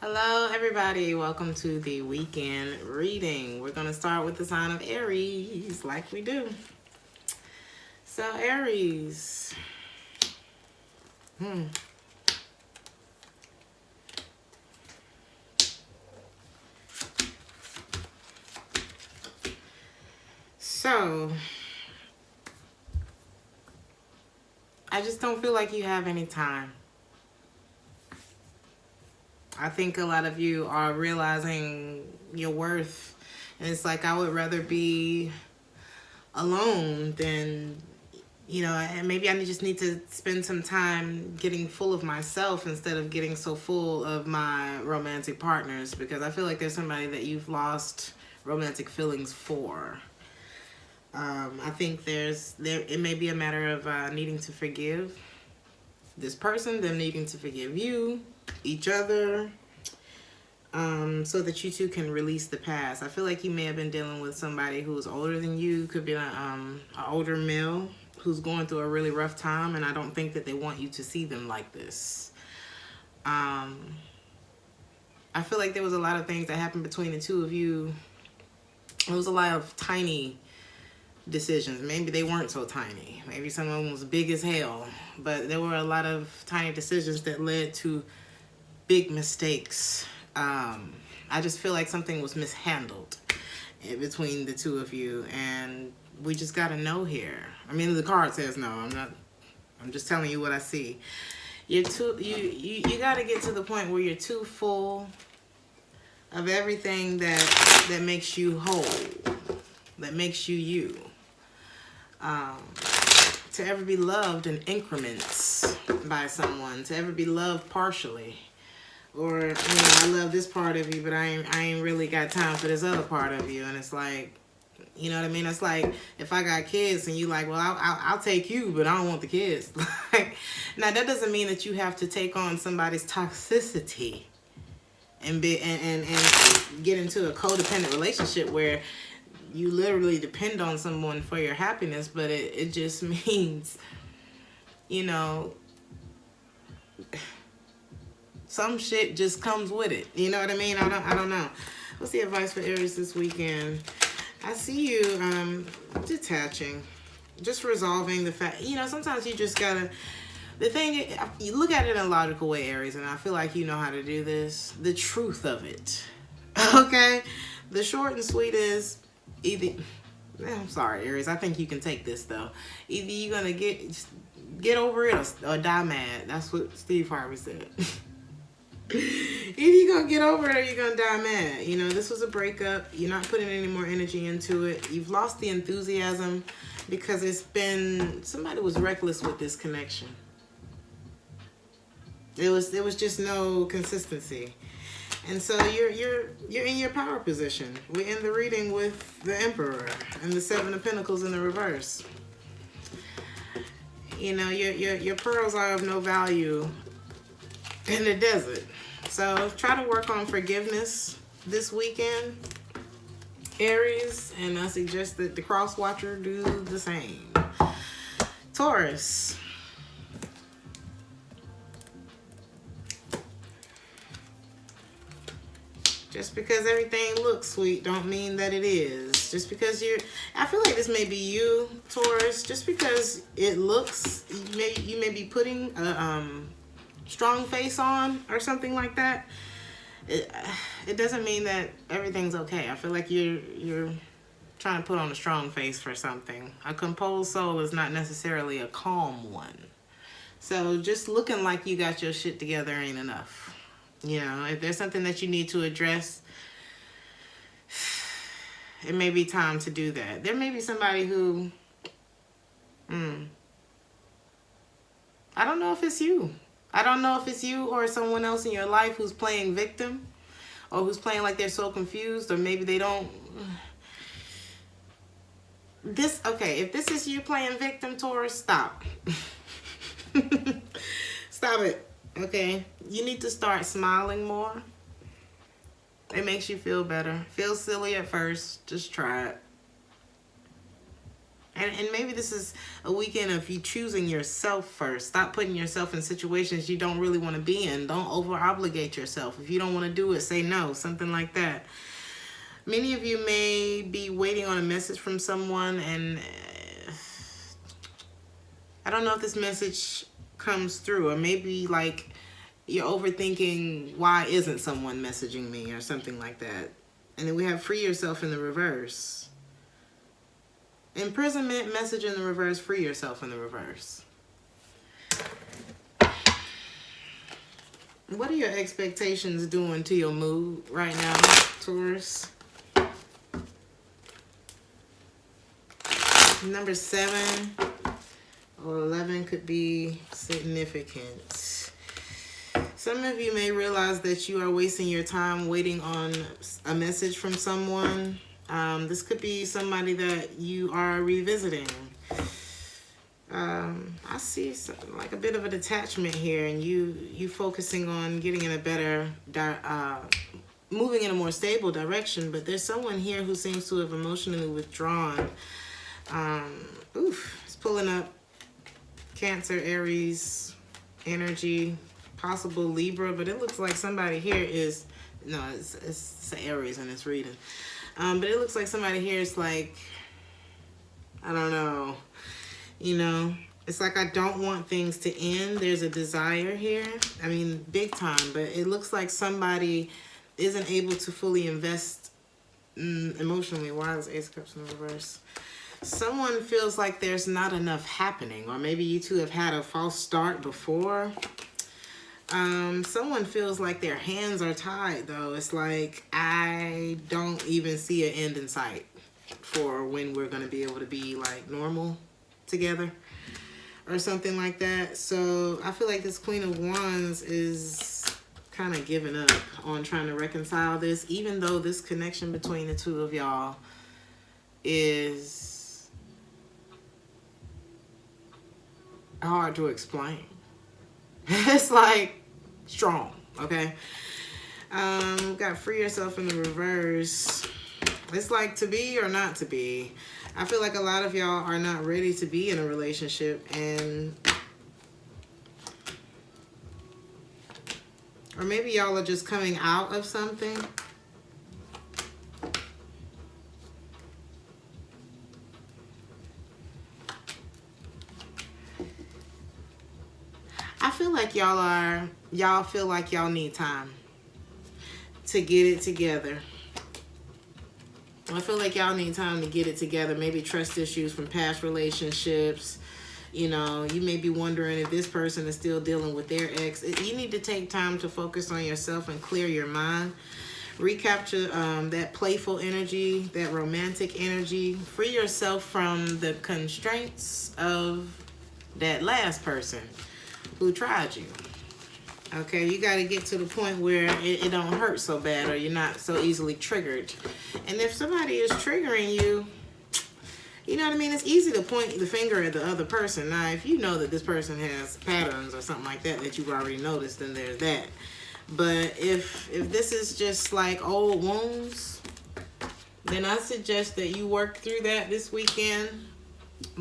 Hello, everybody. Welcome to the weekend reading. We're going to start with the sign of Aries, like we do. So, Aries. So, I just don't feel like you have any time. I think a lot of you are realizing your worth. And it's like, I would rather be alone than, and maybe I just need to spend some time getting full of myself instead of getting so full of my romantic partners, because I feel like there's somebody that you've lost romantic feelings for. I think it may be a matter of needing to forgive this person, them needing to forgive you, each other, so that you two can release the past. I feel like you may have been dealing with somebody who's older than you. Could be an older male who's going through a really rough time, and I don't think that they want you to see them like this. I feel like there was a lot of things that happened between the two of you. It was a lot of tiny decisions. Maybe they weren't so tiny. Maybe some of them was big as hell. But there were a lot of tiny decisions that led to big mistakes. I just feel like something was mishandled between the two of you, and we just gotta know here. I mean, the card says no. I'm just telling you what I see. You gotta get to the point where you're too full of everything that makes you whole, that makes you you. To ever be loved in increments by someone, to ever be loved partially. Or, I love this part of you, but I ain't really got time for this other part of you. And it's like, you know what I mean? It's like, if I got kids and you like, well, I'll take you, but I don't want the kids. Now, that doesn't mean that you have to take on somebody's toxicity and get into a codependent relationship where you literally depend on someone for your happiness. But it just means, some shit just comes with it. You know what I mean? I don't know. What's the advice for Aries this weekend? I see you detaching, just resolving the fact. Sometimes you just gotta. The thing, you look at it in a logical way, Aries, and I feel like you know how to do this. The truth of it, okay? The short and sweet is either. I'm sorry, Aries. I think you can take this though. Either you're gonna get over it or die mad. That's what Steve Harvey said. Either you're gonna get over it or you're gonna die mad. This was a breakup. You're not putting any more energy into it. You've lost the enthusiasm because somebody was reckless with this connection. There was just no consistency. And so you're in your power position. We're in the reading with the Emperor and the Seven of Pentacles in the reverse. Your pearls are of no value in the desert. So try to work on forgiveness this weekend, Aries, and I suggest that the cross watcher do the same. Taurus. Just because everything looks sweet don't mean that it is. Just because I feel like this may be you, Taurus. Just because it looks, you may be putting a strong face on or something like that. It doesn't mean that everything's okay. I feel like you're trying to put on a strong face for something. A composed soul is not necessarily a calm one. So just looking like you got your shit together ain't enough. If there's something that you need to address, it may be time to do that. There may be somebody who, I don't know if it's you. I don't know if it's you or someone else in your life who's playing victim or who's playing like they're so confused, or maybe they don't. If this is you playing victim, Taurus, stop. Stop it. Okay, you need to start smiling more. It makes you feel better. Feel silly at first. Just try it. And maybe this is a weekend of you choosing yourself first. Stop putting yourself in situations you don't really want to be in. Don't over-obligate yourself. If you don't want to do it, say no. Something like that. Many of you may be waiting on a message from someone, and I don't know if this message comes through. Or maybe like you're overthinking, why isn't someone messaging me, or something like that. And then we have free yourself in the reverse. Imprisonment, message in the reverse, free yourself in the reverse. What are your expectations doing to your mood right now, Taurus? Number 7 or 11 could be significant. Some of you may realize that you are wasting your time waiting on a message from someone. This could be somebody that you are revisiting. I see something like a bit of a detachment here, and you focusing on getting in a better, moving in a more stable direction. But there's someone here who seems to have emotionally withdrawn. It's pulling up Cancer, Aries energy, possible Libra, but it looks like somebody here is, no, it's Aries and it's reading. But it looks like somebody here is like, I don't know, you know, it's like I don't want things to end. There's a desire here. I mean, big time, but it looks like somebody isn't able to fully invest emotionally. Why is Ace of Cups in the reverse? Someone feels like there's not enough happening, or maybe you two have had a false start before. Someone feels like their hands are tied, though. It's like, I don't even see an end in sight for when we're going to be able to be like normal together or something like that. So I feel like this Queen of Wands is kind of giving up on trying to reconcile this, even though this connection between the two of y'all is hard to explain. It's like strong, okay? Got free yourself in the reverse. It's like to be or not to be. I feel like a lot of y'all are not ready to be in a relationship, and or maybe y'all are just coming out of something. I feel like y'all feel like y'all need time to get it together. I feel like y'all need time to get it together. Maybe trust issues from past relationships. You know, you may be wondering if this person is still dealing with their ex. You need to take time to focus on yourself and clear your mind. Recapture that playful energy, that romantic energy. Free yourself from the constraints of that last person who tried you. Okay, you got to get to the point where it don't hurt so bad, or you're not so easily triggered. And if somebody is triggering you, you know what I mean? It's easy to point the finger at the other person. Now, if you know that this person has patterns or something like that that you've already noticed, then there's that. But if this is just like old wounds, then I suggest that you work through that this weekend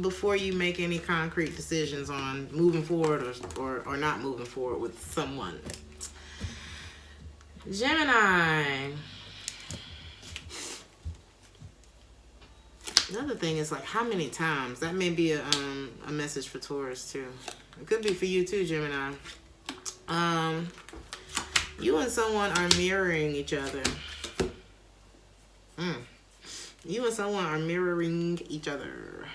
before you make any concrete decisions on moving forward or not moving forward with someone. Gemini. Another thing is like, how many times? That may be a message for Taurus too. It could be for you too, Gemini. You and someone are mirroring each other. You and someone are mirroring each other.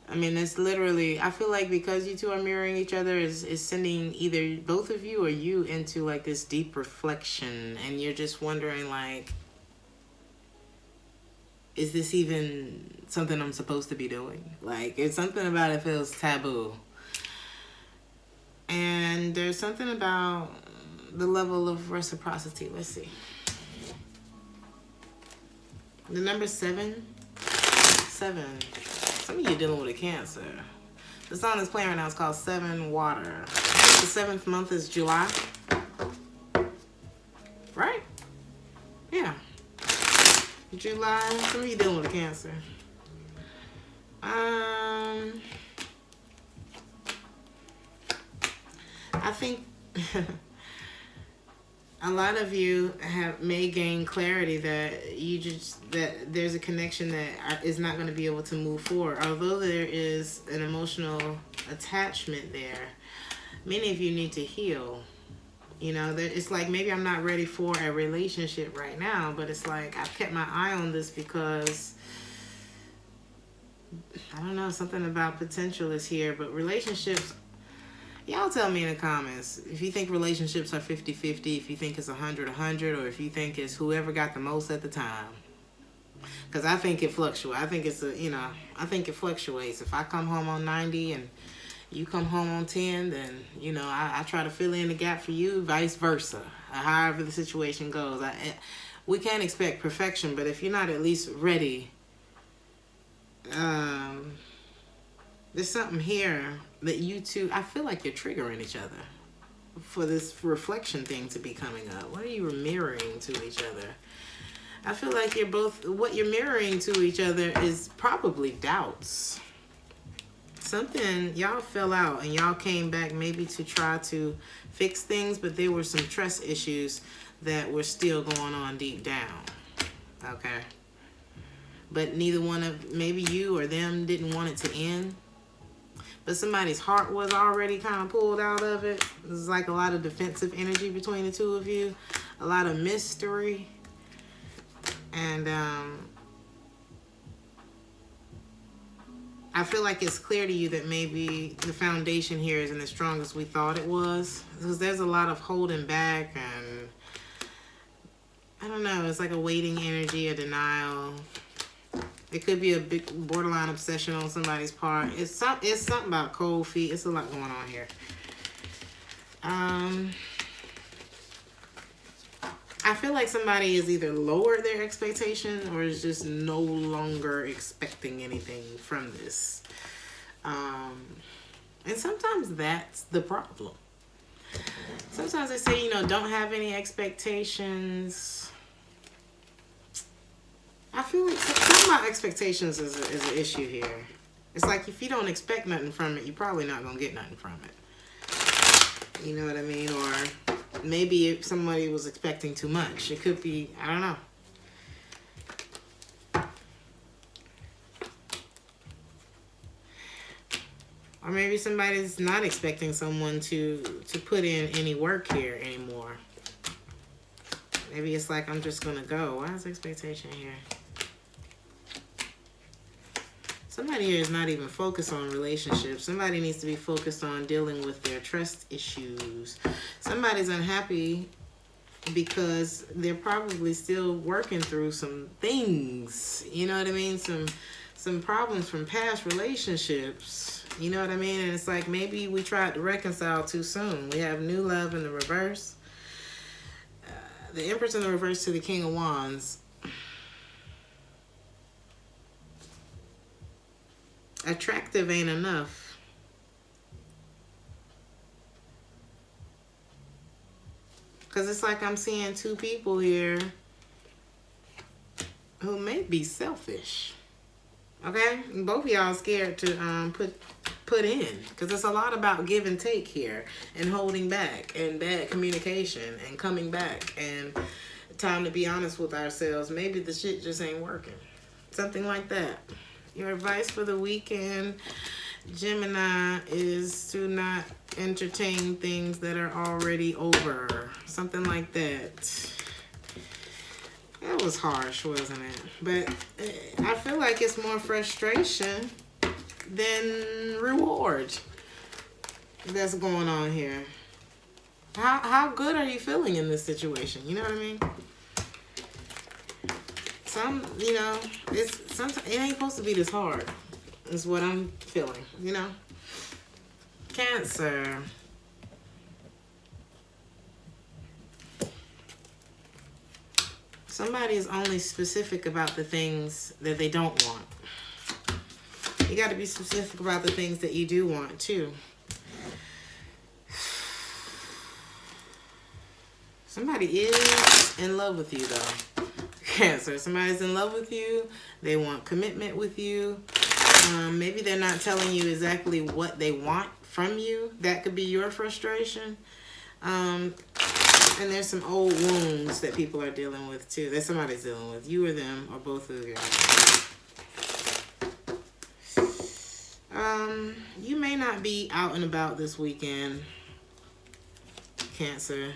I mean, it's literally, I feel like because you two are mirroring each other is sending either both of you or you into like this deep reflection, and you're just wondering like, is this even something I'm supposed to be doing? Like, it's something about it feels taboo. And there's something about the level of reciprocity. Let's see. The number 7. 7. Some of you dealing with a Cancer. The song that's playing right now is called 7 Water. The 7th month is July. Right? Yeah. July. Some of you dealing with a Cancer. think a lot of you may gain clarity that that there's a connection that is not going to be able to move forward. Although there is an emotional attachment there, many of you need to heal. You know, it's like maybe I'm not ready for a relationship right now, but it's like I've kept my eye on this because, I don't know, something about potential is here. But relationships, y'all tell me in the comments if you think relationships are 50-50, if you think it's 100-100, or if you think it's whoever got the most at the time. Because I think it fluctuates. I think I think it fluctuates. If I come home on 90 and you come home on 10, then, you know, I try to fill in the gap for you, vice versa. However the situation goes. We can't expect perfection, but if you're not at least ready, there's something here that you two, I feel like you're triggering each other for this reflection thing to be coming up. What are you mirroring to each other? I feel like you're both, what you're mirroring to each other is probably doubts. Something, y'all fell out and y'all came back maybe to try to fix things, but there were some trust issues that were still going on deep down. Okay. But neither one of, maybe you or them didn't want it to end. But somebody's heart was already kind of pulled out of it. There's like a lot of defensive energy between the two of you. A lot of mystery. And I feel like it's clear to you that maybe the foundation here isn't as strong as we thought it was. Because there's a lot of holding back and, I don't know, it's like a waiting energy, a denial. It could be a big borderline obsession on somebody's part. It's something about cold feet. It's a lot going on here. I feel like somebody is either lowered their expectation or is just no longer expecting anything from this. And sometimes that's the problem. Sometimes they say, you know, don't have any expectations. I feel like something about expectations is an issue here. It's like if you don't expect nothing from it, you're probably not going to get nothing from it. You know what I mean? Or maybe if somebody was expecting too much. It could be, I don't know. Or maybe somebody's not expecting someone to put in any work here anymore. Maybe it's like, I'm just going to go. Why is expectation here? Somebody here is not even focused on relationships. Somebody needs to be focused on dealing with their trust issues. Somebody's unhappy because they're probably still working through some things. You know what I mean? Some problems from past relationships. You know what I mean? And it's like maybe we tried to reconcile too soon. We have new love in the reverse. The Empress in the reverse to the King of Wands. Attractive ain't enough. Because it's like I'm seeing two people here who may be selfish. Okay? Both of y'all scared to put in. Because it's a lot about give and take here. And holding back. And bad communication. And coming back. And time to be honest with ourselves. Maybe the shit just ain't working. Something like that. Your advice for the weekend, Gemini, is to not entertain things that are already over. Something like that. That was harsh, wasn't it? But I feel like it's more frustration than reward that's going on here. How good are you feeling in this situation? You know what I mean? You know, sometimes it ain't supposed to be this hard, is what I'm feeling, you know? Cancer. Somebody is only specific about the things that they don't want. You got to be specific about the things that you do want, too. Somebody is in love with you, though. Cancer. Somebody's in love with you. They want commitment with you. Maybe they're not telling you exactly what they want from you. That could be your frustration. And there's some old wounds that people are dealing with too. That somebody's dealing with. You or them or both of you. You may not be out and about this weekend, Cancer.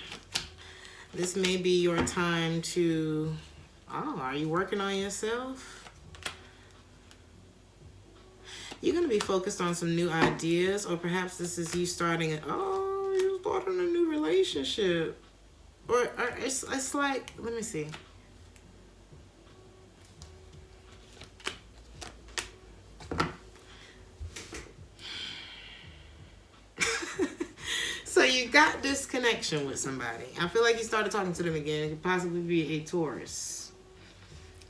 This may be your time to... Oh, are you working on yourself? You're going to be focused on some new ideas, or perhaps this is you starting a new relationship. Or it's like, let me see. So you got this connection with somebody. I feel like you started talking to them again. It could possibly be a Taurus.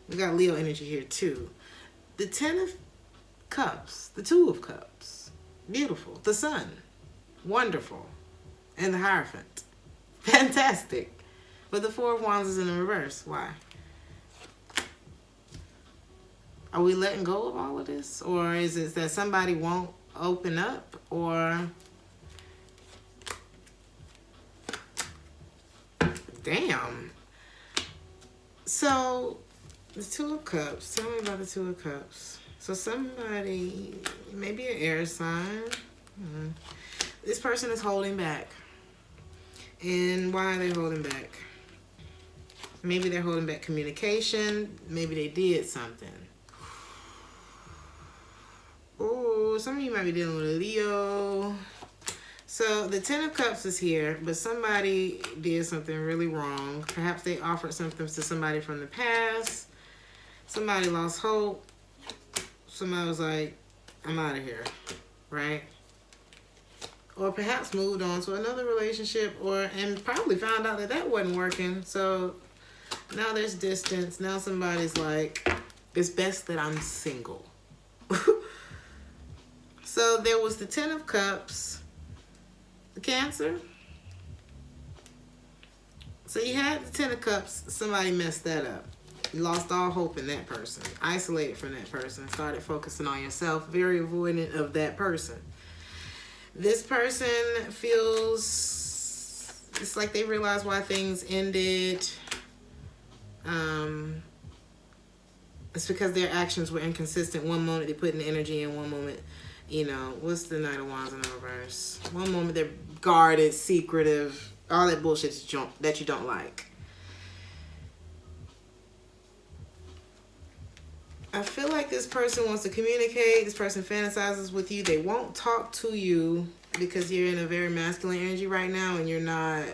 We got Leo energy here too. The 10 of Cups, the 2 of Cups, beautiful. The Sun, wonderful. And the Hierophant, fantastic. But the 4 of Wands is in the reverse. Why? Are we letting go of all of this? Or is it that somebody won't open up? Or... Damn. So, the 2 of Cups. Tell me about the 2 of Cups. So somebody, maybe an air sign. This person is holding back. And why are they holding back? Maybe they're holding back communication. Maybe they did something. Oh, some of you might be dealing with a Leo. So the 10 of Cups is here, but somebody did something really wrong. Perhaps they offered something to somebody from the past. Somebody lost hope. Somebody was like, I'm out of here, right? Or perhaps moved on to another relationship, and probably found out that that wasn't working. So now there's distance. Now somebody's like, it's best that I'm single. So there was the 10 of Cups. Cancer. So you had the 10 of Cups. Somebody messed that up. You lost all hope in that person. Isolated from that person. Started focusing on yourself. Very avoidant of that person. This person feels... It's like they realize why things ended. It's because their actions were inconsistent. One moment they put in energy, and one moment... You know, what's the Knight of Wands in the reverse? One moment they're guarded, secretive, all that bullshit that you don't like. I feel like this person wants to communicate. This person fantasizes with you. They won't talk to you because you're in a very masculine energy right now and you're not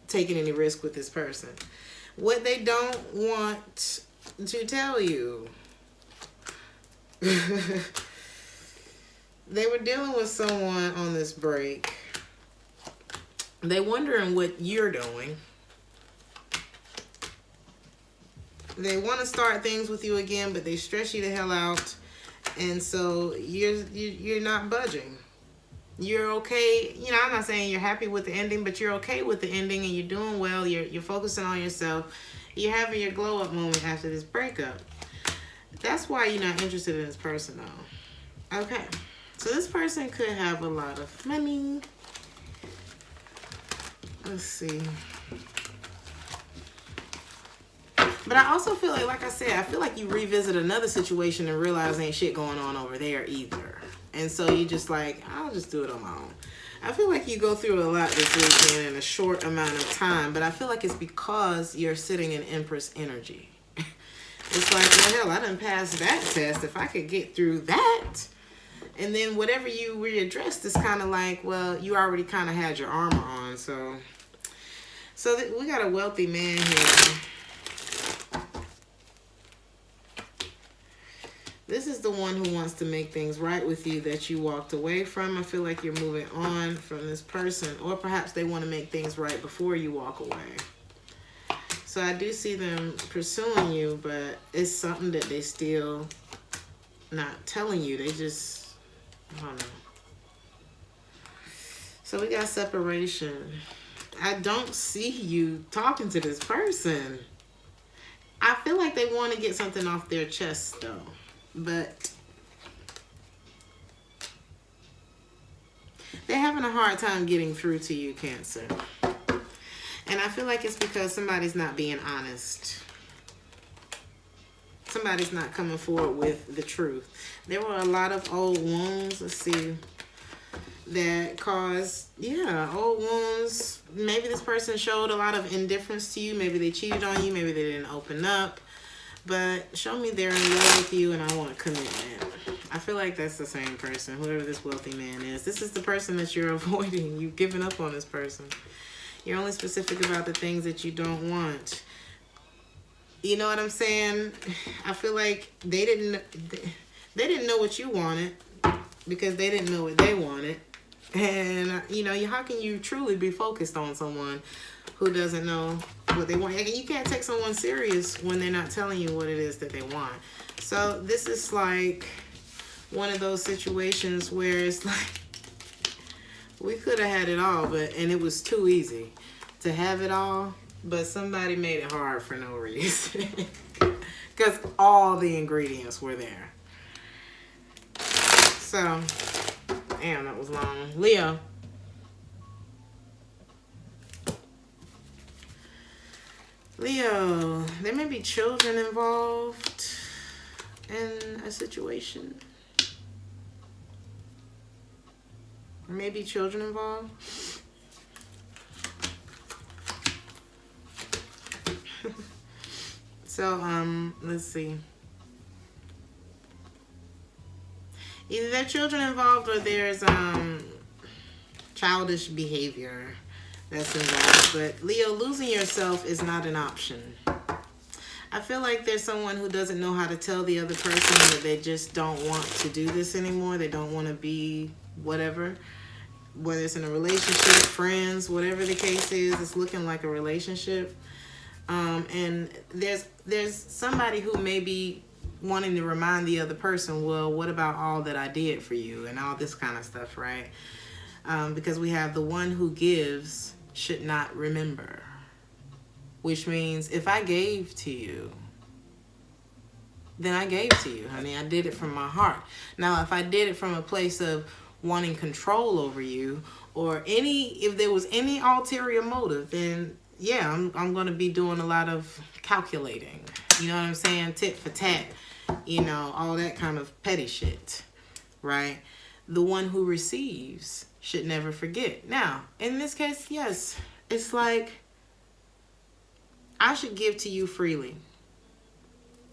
taking any risk with this person. What they don't want to tell you. They were dealing with someone on this break. They wondering what you're doing. They want to start things with you again, but they stress you the hell out. And so you're not budging. You're okay. You know, I'm not saying you're happy with the ending, but you're okay with the ending and you're doing well. You're focusing on yourself. You're having your glow up moment after this breakup. That's why you're not interested in this person though. Okay. So this person could have a lot of money. Let's see. But I also feel like I said, I feel like you revisit another situation and realize ain't shit going on over there either. And so you just like, I'll just do it on my own. I feel like you go through a lot this weekend in a short amount of time. But I feel like it's because you're sitting in Empress energy. It's like, well, hell, I done passed that test. If I could get through that... And then whatever you readdressed is kind of like, well, you already kind of had your armor on. So we got a wealthy man here. This is the one who wants to make things right with you that you walked away from. I feel like you're moving on from this person. Or perhaps they want to make things right before you walk away. So I do see them pursuing you, but it's something that they still not telling you. They just... I don't know. So we got separation. I don't see you talking to this person. I feel like they want to get something off their chest though. But They're having a hard time getting through to you, Cancer. And I feel like it's because somebody's not being honest. Somebody's not coming forward with the truth. There were a lot of old wounds, let's see, that caused, old wounds. Maybe this person showed a lot of indifference to you. Maybe they cheated on you. Maybe they didn't open up. But show me they're in love with you and I want commitment. I feel like that's the same person, whoever this wealthy man is. This is the person that you're avoiding. You've given up on this person. You're only specific about the things that you don't want. You know what I'm saying? I feel like they didn't know what you wanted because they didn't know what they wanted. And, how can you truly be focused on someone who doesn't know what they want? You can't take someone serious when they're not telling you what it is that they want. So this is like one of those situations where it's like, we could have had it all, and it was too easy to have it all, but somebody made it hard for no reason. Because all the ingredients were there. So, damn, that was long. Leo. Leo, there may be children involved in a situation. Maybe children involved. So, let's see. Either there are children involved or there's childish behavior that's involved. But Leo, losing yourself is not an option. I feel like there's someone who doesn't know how to tell the other person that they just don't want to do this anymore. They don't want to be whatever. Whether it's in a relationship, friends, whatever the case is, it's looking like a relationship. And there's somebody who may be wanting to remind the other person, well, what about all that I did for you and all this kind of stuff, right? Because we have the one who gives should not remember, which means if I gave to you, then I gave to you, honey. I did it from my heart. Now, if I did it from a place of wanting control over you or if there was any ulterior motive, then yeah, I'm going to be doing a lot of calculating. You know what I'm saying? Tit for tat, all that kind of petty shit, right? The one who receives should never forget. Now, in this case, yes, it's like I should give to you freely.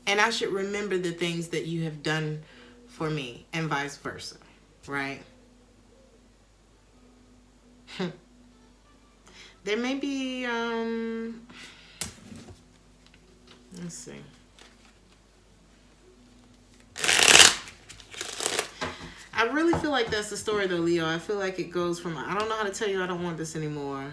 And I should remember the things that you have done for me and vice versa, right? There may be, let's see. I really feel like that's the story though, Leo. I feel like it goes from, I don't know how to tell you I don't want this anymore,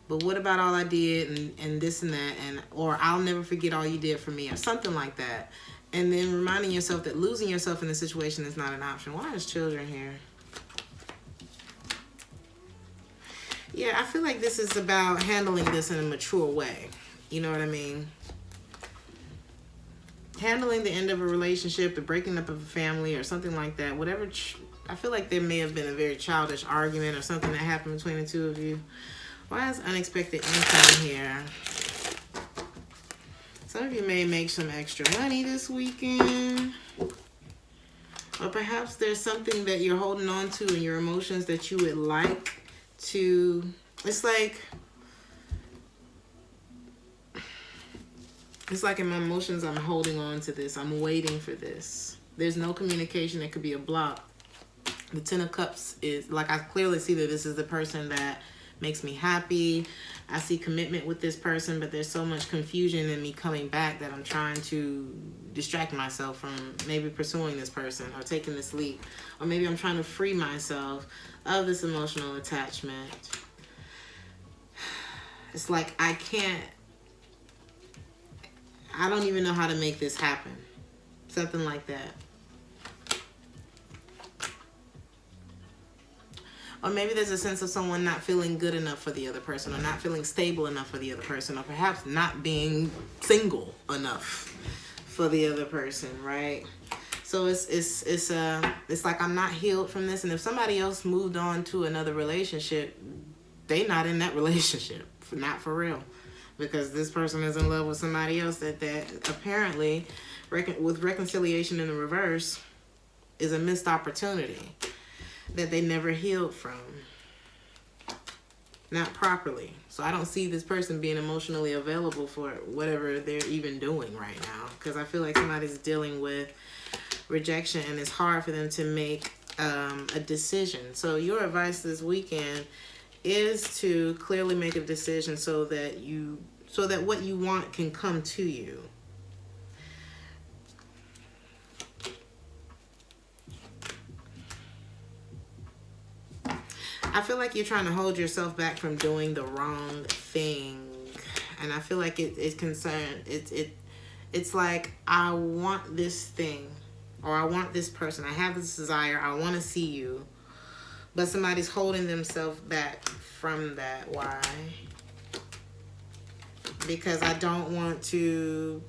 but what about all I did and this and that, or I'll never forget all you did for me, or something like that. And then reminding yourself that losing yourself in the situation is not an option. Why is children here? Yeah, I feel like this is about handling this in a mature way. You know what I mean? Handling the end of a relationship, the breaking up of a family or something like that. Whatever. I feel like there may have been a very childish argument or something that happened between the two of you. Why is unexpected income here? Some of you may make some extra money this weekend. Or perhaps there's something that you're holding on to in your emotions that you would like to, it's like in my emotions, I'm holding on to this. I'm waiting for this. There's no communication. That could be a block. The Ten of Cups is like, I clearly see that this is the person that makes me happy. I see commitment with this person, but there's so much confusion in me coming back that I'm trying to distract myself from maybe pursuing this person or taking this leap. Or maybe I'm trying to free myself of this emotional attachment. It's like I don't even know how to make this happen. Something like that. Or maybe there's a sense of someone not feeling good enough for the other person, or not feeling stable enough for the other person, or perhaps not being single enough for the other person, right? So it's like I'm not healed from this. And if somebody else moved on to another relationship, they not in that relationship, not for real, because this person is in love with somebody else that apparently, with reconciliation in the reverse, is a missed opportunity that they never healed from, not properly. So I don't see this person being emotionally available for whatever they're even doing right now, because I feel like somebody's dealing with rejection and it's hard for them to make a decision. So your advice this weekend is to clearly make a decision so that what you want can come to you. I feel like you're trying to hold yourself back from doing the wrong thing. And I feel like it's concerned. It's like, I want this thing, or I want this person. I have this desire. I want to see you. But somebody's holding themselves back from that. Why? Because I don't want to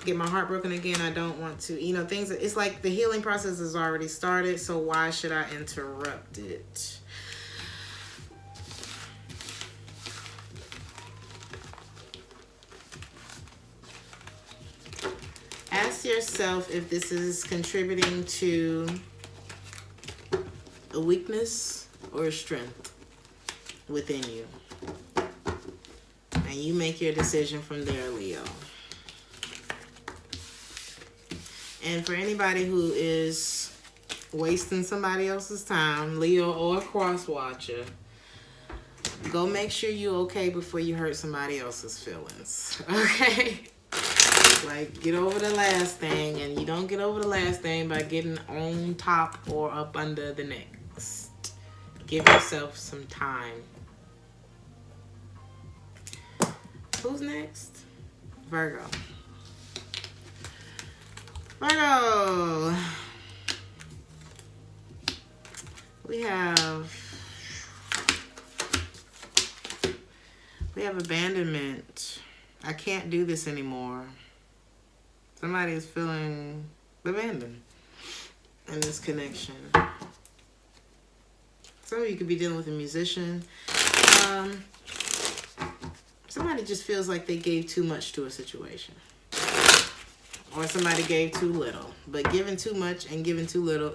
get my heart broken again. I don't want to, things. It's like the healing process has already started, so why should I interrupt it? Ask yourself if this is contributing to a weakness or a strength within you. And you make your decision from there, Leo. And for anybody who is wasting somebody else's time, Leo or cross watcher, go make sure you're okay before you hurt somebody else's feelings. Okay? Like, get over the last thing, and you don't get over the last thing by getting on top or up under the next. Give yourself some time. Who's next? Virgo. Virgo. We have abandonment. I can't do this anymore. Somebody is feeling abandoned in this connection. Some of you could be dealing with a musician. Somebody just feels like they gave too much to a situation. Or somebody gave too little. But giving too much and giving too little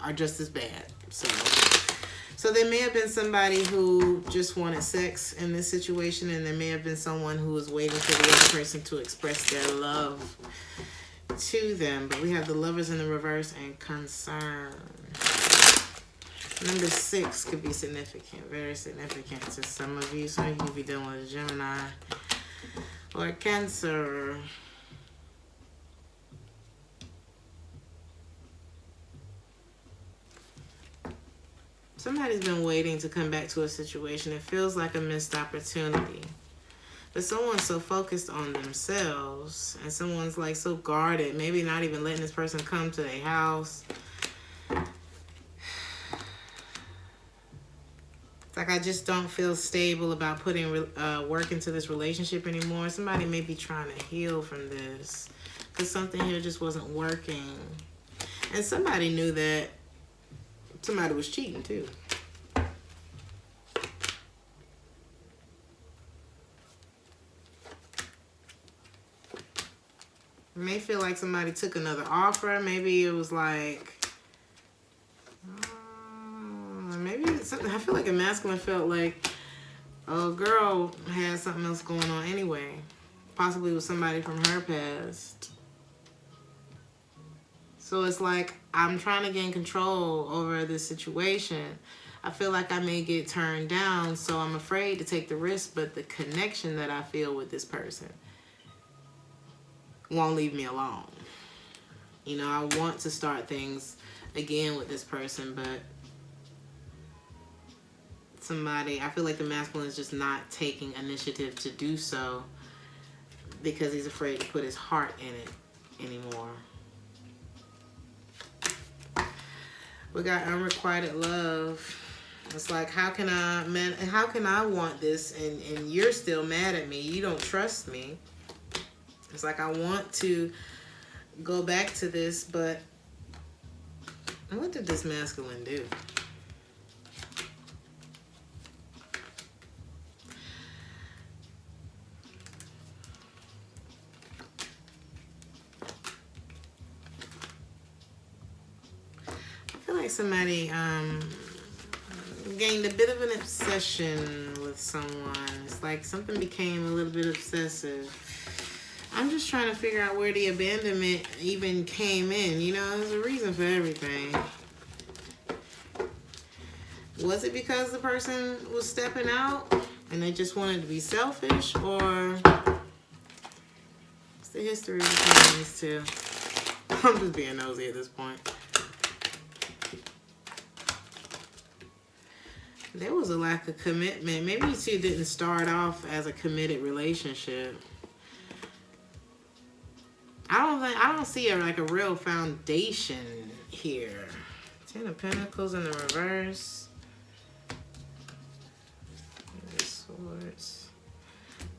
are just as bad. So there may have been somebody who just wanted sex in this situation, and there may have been someone who was waiting for the other person to express their love to them. But we have the Lovers in the reverse and concern. Number 6 could be significant, very significant to some of you. Some of you could be dealing with a Gemini or a Cancer. Somebody's been waiting to come back to a situation. It feels like a missed opportunity. But someone's so focused on themselves, and someone's like so guarded, maybe not even letting this person come to their house. It's like, I just don't feel stable about putting work into this relationship anymore. Somebody may be trying to heal from this because something here just wasn't working. And somebody knew that somebody was cheating too. It may feel like somebody took another offer. Maybe it was like, I feel like a masculine felt like a girl had something else going on anyway. Possibly with somebody from her past. So it's like, I'm trying to gain control over this situation. I feel like I may get turned down, so I'm afraid to take the risk, but the connection that I feel with this person won't leave me alone. I want to start things again with this person, but I feel like the masculine is just not taking initiative to do so because he's afraid to put his heart in it anymore. We got unrequited love. It's like, how can I want this and you're still mad at me? You don't trust me. It's like, I want to go back to this, but what did this masculine do? I feel like somebody gained a bit of an obsession with someone. It's like something became a little bit obsessive. I'm just trying to figure out where the abandonment even came in. You know, there's a reason for everything. Was it because the person was stepping out and they just wanted to be selfish? Or what's the history between these two? I'm just being nosy at this point. There was a lack of commitment. Maybe you two didn't start off as a committed relationship. I don't see like a real foundation here. 10 of Pentacles in the reverse. Swords.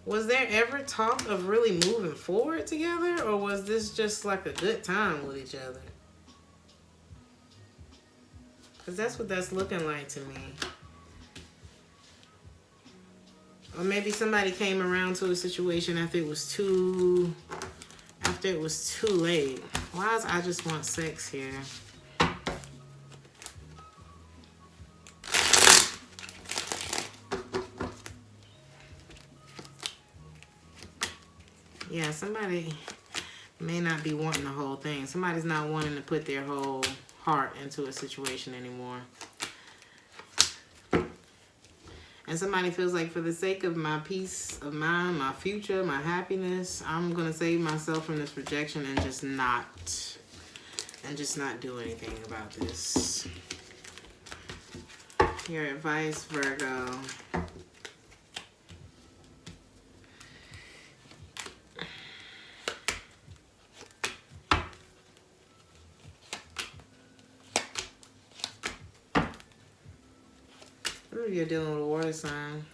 Was there ever talk of really moving forward together, or was this just like a good time with each other? Because that's what that's looking like to me. Or maybe somebody came around to a situation after it was too late. Why is I just want sex here? Yeah, somebody may not be wanting the whole thing. Somebody's not wanting to put their whole heart into a situation anymore. And somebody feels like, for the sake of my peace of mind, my future, my happiness, I'm going to save myself from this rejection and just not do anything about this. Your advice, Virgo. You're dealing with a water sign.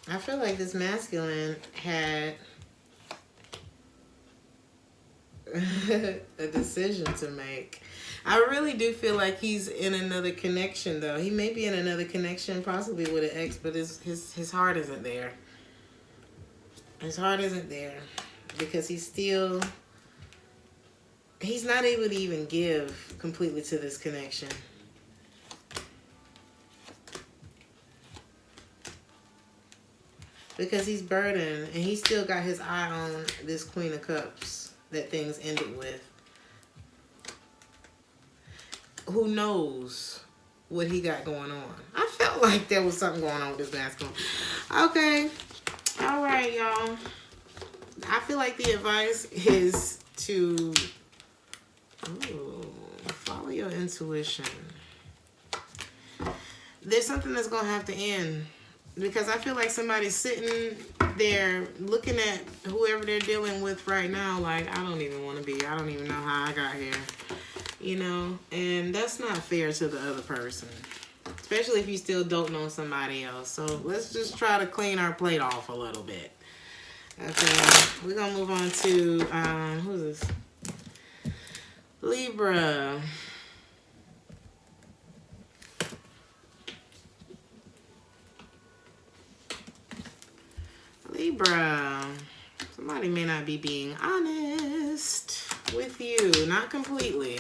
I feel like this masculine had a decision to make. I really do feel like he's in another connection, though. He may be in another connection, possibly with an ex, but his heart isn't there. His heart isn't there because he's not able to even give completely to this connection. Because he's burdened and he's still got his eye on this Queen of Cups that things ended with. Who knows what he got going on? I felt like there was something going on with this masculine. Okay. All right, y'all. I feel like the advice is to follow your intuition. There's something that's going to have to end. Because I feel like somebody's sitting there looking at whoever they're dealing with right now like, I don't even want to be. I don't even know how I got here. You know? And that's not fair to the other person. Especially if you still don't know somebody else. So let's just try to clean our plate off a little bit. Okay. We're going to move on to, who's this? Libra. Libra, somebody may not be being honest with you, not completely.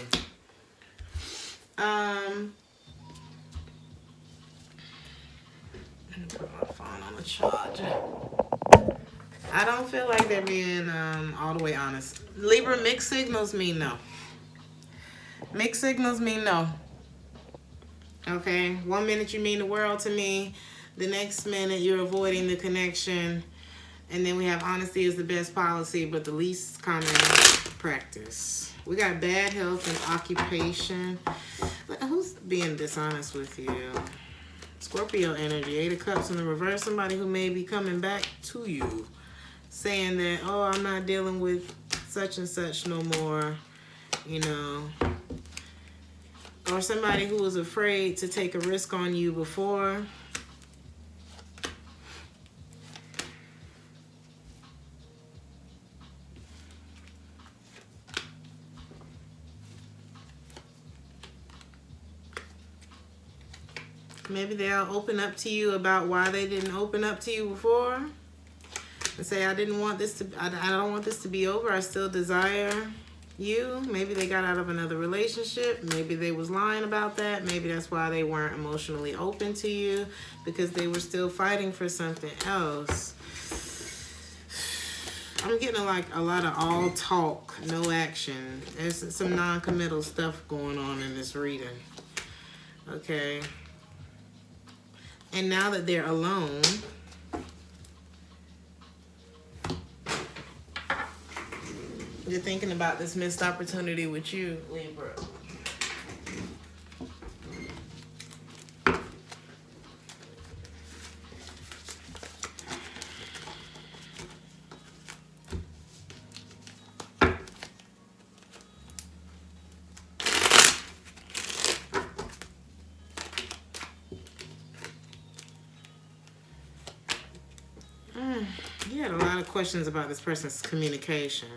Let me put my phone on the charger. I don't feel like they're being all the way honest. Libra, mixed signals mean no. Mixed signals mean no. Okay, 1 minute you mean the world to me, the next minute you're avoiding the connection. And then we have honesty is the best policy, but the least common practice. We got bad health and occupation. Who's being dishonest with you? Scorpio energy, 8 of Cups in the reverse. Somebody who may be coming back to you, saying that, oh, I'm not dealing with such and such no more, you know. Or somebody who was afraid to take a risk on you before. Maybe they'll open up to you about why they didn't open up to you before. And say, I don't want this to be over. I still desire you. Maybe they got out of another relationship. Maybe they was lying about that. Maybe that's why they weren't emotionally open to you, because they were still fighting for something else. I'm getting like a lot of all talk, no action. There's some non-committal stuff going on in this reading. Okay. And now that they're alone, you're thinking about this missed opportunity with you, Libra. You had a lot of questions about this person's communication.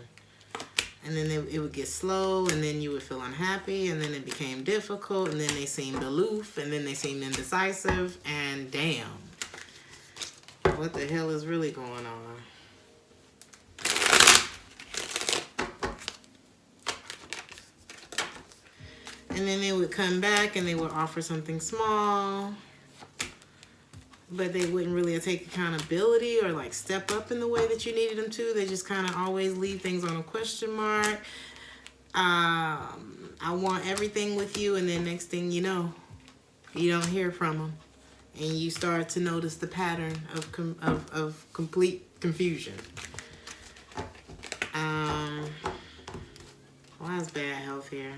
And then it would get slow, and then you would feel unhappy, and then it became difficult, and then they seemed aloof, and then they seemed indecisive, and damn. What the hell is really going on? And then they would come back, and they would offer something small, but they wouldn't really take accountability or like step up in the way that you needed them to. They just kind of always leave things on a question mark. I want everything with you, and then next thing you know, you don't hear from them, and you start to notice the pattern of complete confusion. Why is bad health here?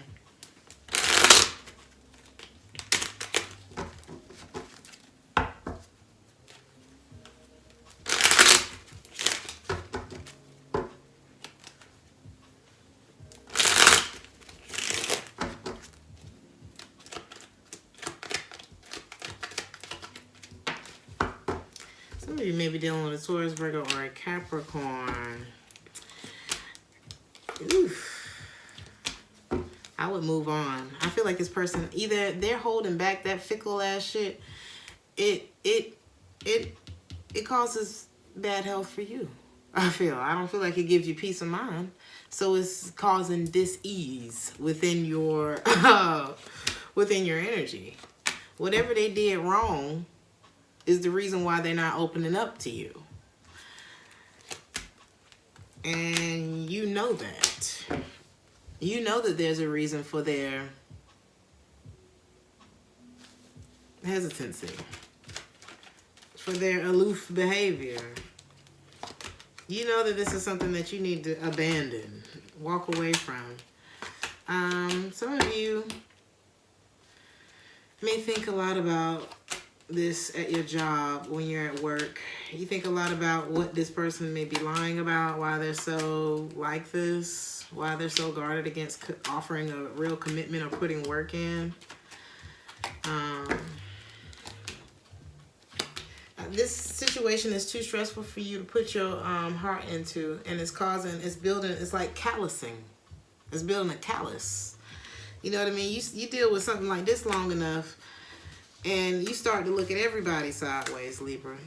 Some of you may be dealing with a Taurus, Virgo, or a Capricorn. Oof. I would move on. I feel like this person, either they're holding back that fickle ass shit. It causes bad health for you. I don't feel like it gives you peace of mind. So it's causing dis-ease within your within your energy. Whatever they did wrong is the reason why they're not opening up to you. And you know that. You know that there's a reason for their hesitancy, for their aloof behavior. You know that this is something that you need to abandon, walk away from. Some of you may think a lot about this at your job when you're at work. You think a lot about what this person may be lying about, why they're so like this, why they're so guarded against offering a real commitment or putting work in. This situation is too stressful for you to put your heart into, and it's like callousing. It's building a callus. You know what I mean? You deal with something like this long enough, and you start to look at everybody sideways, Libra.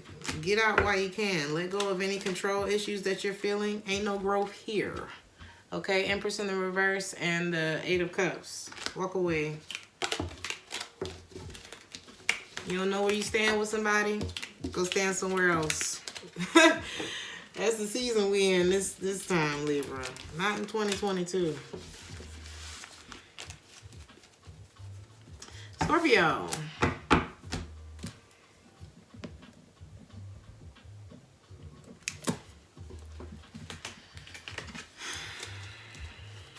Get out while you can. Let go of any control issues that you're feeling. Ain't no growth here. Okay, Empress in the reverse and the Eight of Cups. Walk away. You don't know where you stand with somebody? Go stand somewhere else. That's the season we in this time, Libra. Not in 2022. Scorpio.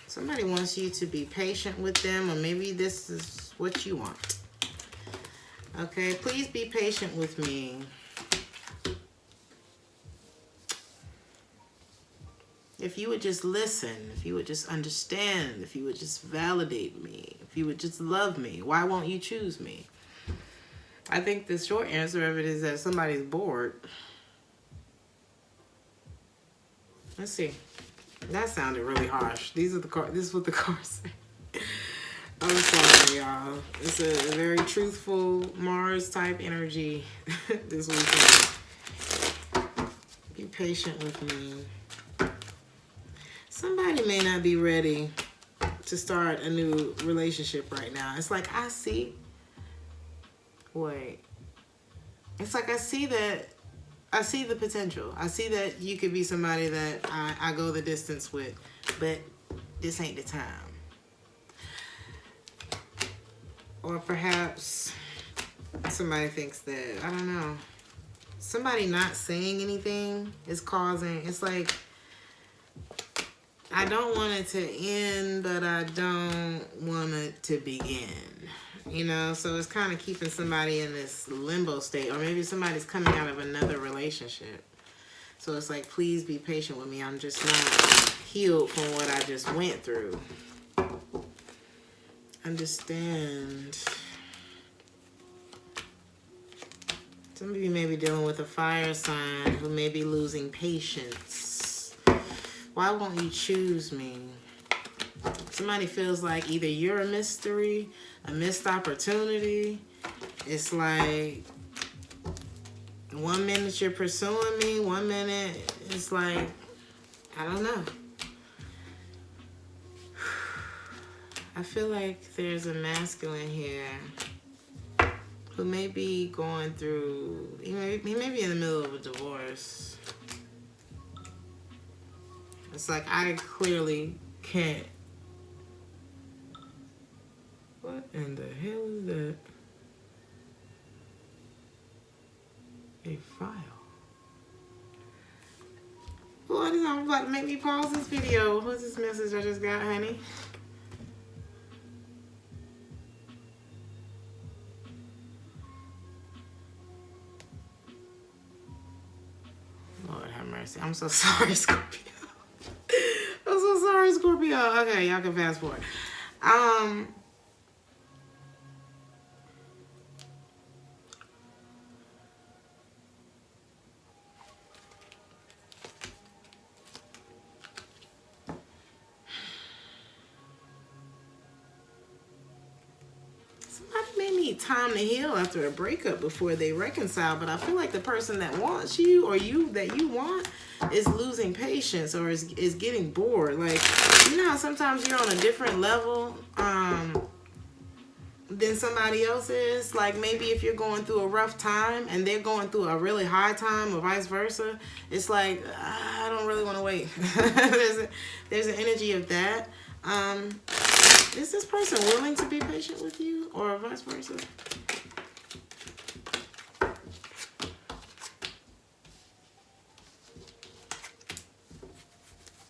Somebody wants you to be patient with them, or maybe this is what you want. Okay, please be patient with me. If you would just listen, if you would just understand, if you would just validate me, if you would just love me, why won't you choose me? I think the short answer of it is that somebody's bored. Let's see. That sounded really harsh. This is what the cards say. I'm sorry, y'all. It's a very truthful Mars type energy this weekend. Be patient with me. Somebody may not be ready to start a new relationship right now. It's like I see. Wait. It's like I see that. I see the potential. I see that you could be somebody that I go the distance with, but this ain't the time. Or perhaps somebody thinks that, I don't know, somebody not saying anything is causing, it's like, I don't want it to end, but I don't want it to begin. You know, so it's kind of keeping somebody in this limbo state. Or maybe somebody's coming out of another relationship. So it's like, please be patient with me. I'm just not healed from what I just went through. Understand. Some of you may be dealing with a fire sign who may be losing patience. Why won't you choose me? Somebody feels like either you're a mystery, a missed opportunity. It's like 1 minute you're pursuing me, 1 minute it's like, I don't know. I feel like there's a masculine here who may be going through, he may be in the middle of a divorce. It's like, I clearly can't. What in the hell is that? A file. What is I'm about to make me pause this video. What's this message I just got, honey? Lord have mercy. I'm so sorry, Scorpio. I'm so sorry, Scorpio. Okay, y'all can fast forward. Need time to heal after a breakup before they reconcile, but I feel like the person that wants you or you that you want is losing patience or is getting bored. Like, you know how sometimes you're on a different level than somebody else is? Like, maybe if you're going through a rough time and they're going through a really high time or vice versa, it's like, I don't really want to wait. there's an energy of that. Is this person willing to be patient with you or vice versa?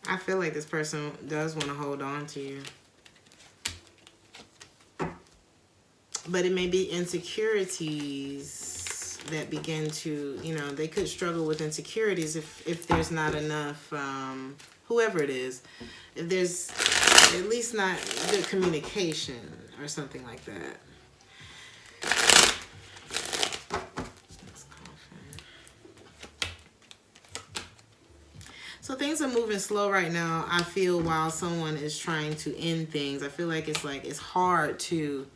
I feel like this person does want to hold on to you. But it may be insecurities that begin to, you know, they could struggle with insecurities if there's not enough, whoever it is, if there's at least not good communication or something like that. So things are moving slow right now, I feel, while someone is trying to end things. I feel like it's hard to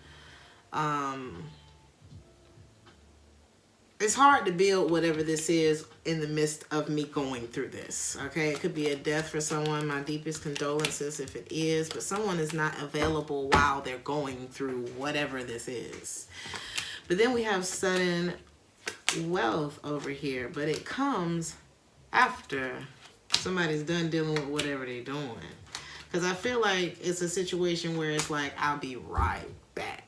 it's hard to build whatever this is in the midst of me going through this, okay? It could be a death for someone. My deepest condolences if it is, but someone is not available while they're going through whatever this is. But then we have sudden wealth over here, but it comes after somebody's done dealing with whatever they're doing. Because I feel like it's a situation where it's like, I'll be right back.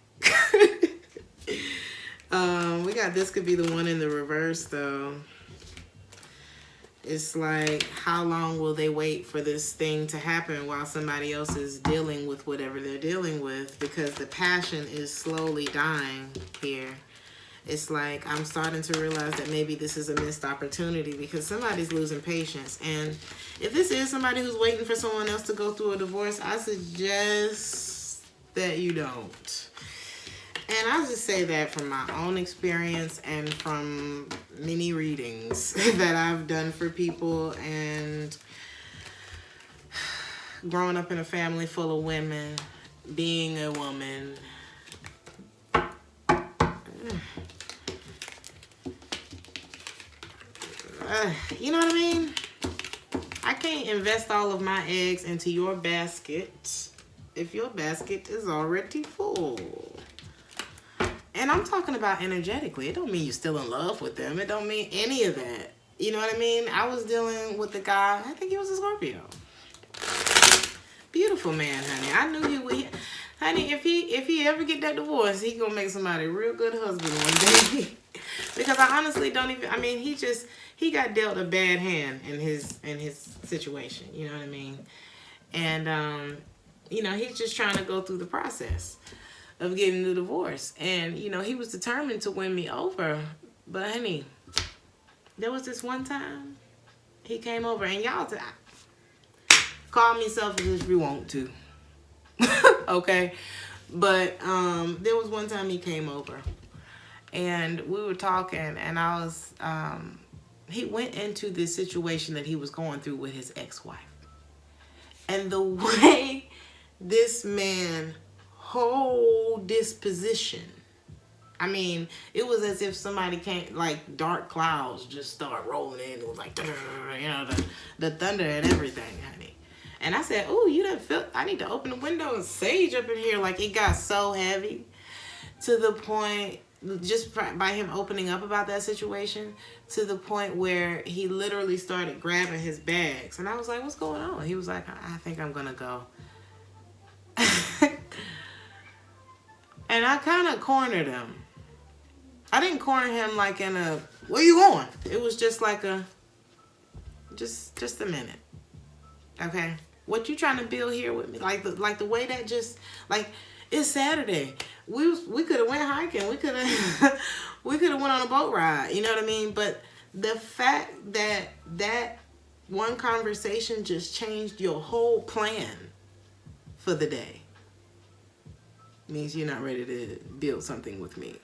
We got this could be the one in the reverse, though. It's like, how long will they wait for this thing to happen while somebody else is dealing with whatever they're dealing with? Because the passion is slowly dying here. It's like, I'm starting to realize that maybe this is a missed opportunity because somebody's losing patience. And if this is somebody who's waiting for someone else to go through a divorce, I suggest that you don't. And I'll just say that from my own experience and from many readings that I've done for people, and growing up in a family full of women being a woman, you know what I mean? I can't invest all of my eggs into your basket if your basket is already full. And I'm talking about energetically. It don't mean you're still in love with them. It don't mean any of that. You know what I mean? I was dealing with the guy, I think he was a Scorpio. Beautiful man, honey. I knew he would. Honey, if he ever get that divorce, he gonna make somebody a real good husband one day. Because I honestly don't even, I mean, he got dealt a bad hand in his situation. You know what I mean? And, you know, he's just trying to go through the process of getting the divorce. And, you know, he was determined to win me over. But, honey, there was this one time he came over, and y'all call me selfish if you want to. Okay? But there was one time he came over, and we were talking, and I was, he went into this situation that he was going through with his ex-wife. And the way this man whole disposition, I mean, it was as if somebody came, like dark clouds just start rolling in. It was like, you know, the thunder and everything, honey. And I said, oh, you done feel, I need to open the window and sage up in here. Like, it got so heavy to the point, just by him opening up about that situation, to the point where he literally started grabbing his bags. And I was like, what's going on? He was like, I think I'm going to go. And I kind of cornered him. I didn't corner him like in a, where you going? It was just like a, just a minute. Okay? What you trying to build here with me? Like the way that just, like, it's Saturday. We could have went hiking. We could have went on a boat ride. You know what I mean? But the fact that that one conversation just changed your whole plan for the day means you're not ready to build something with me.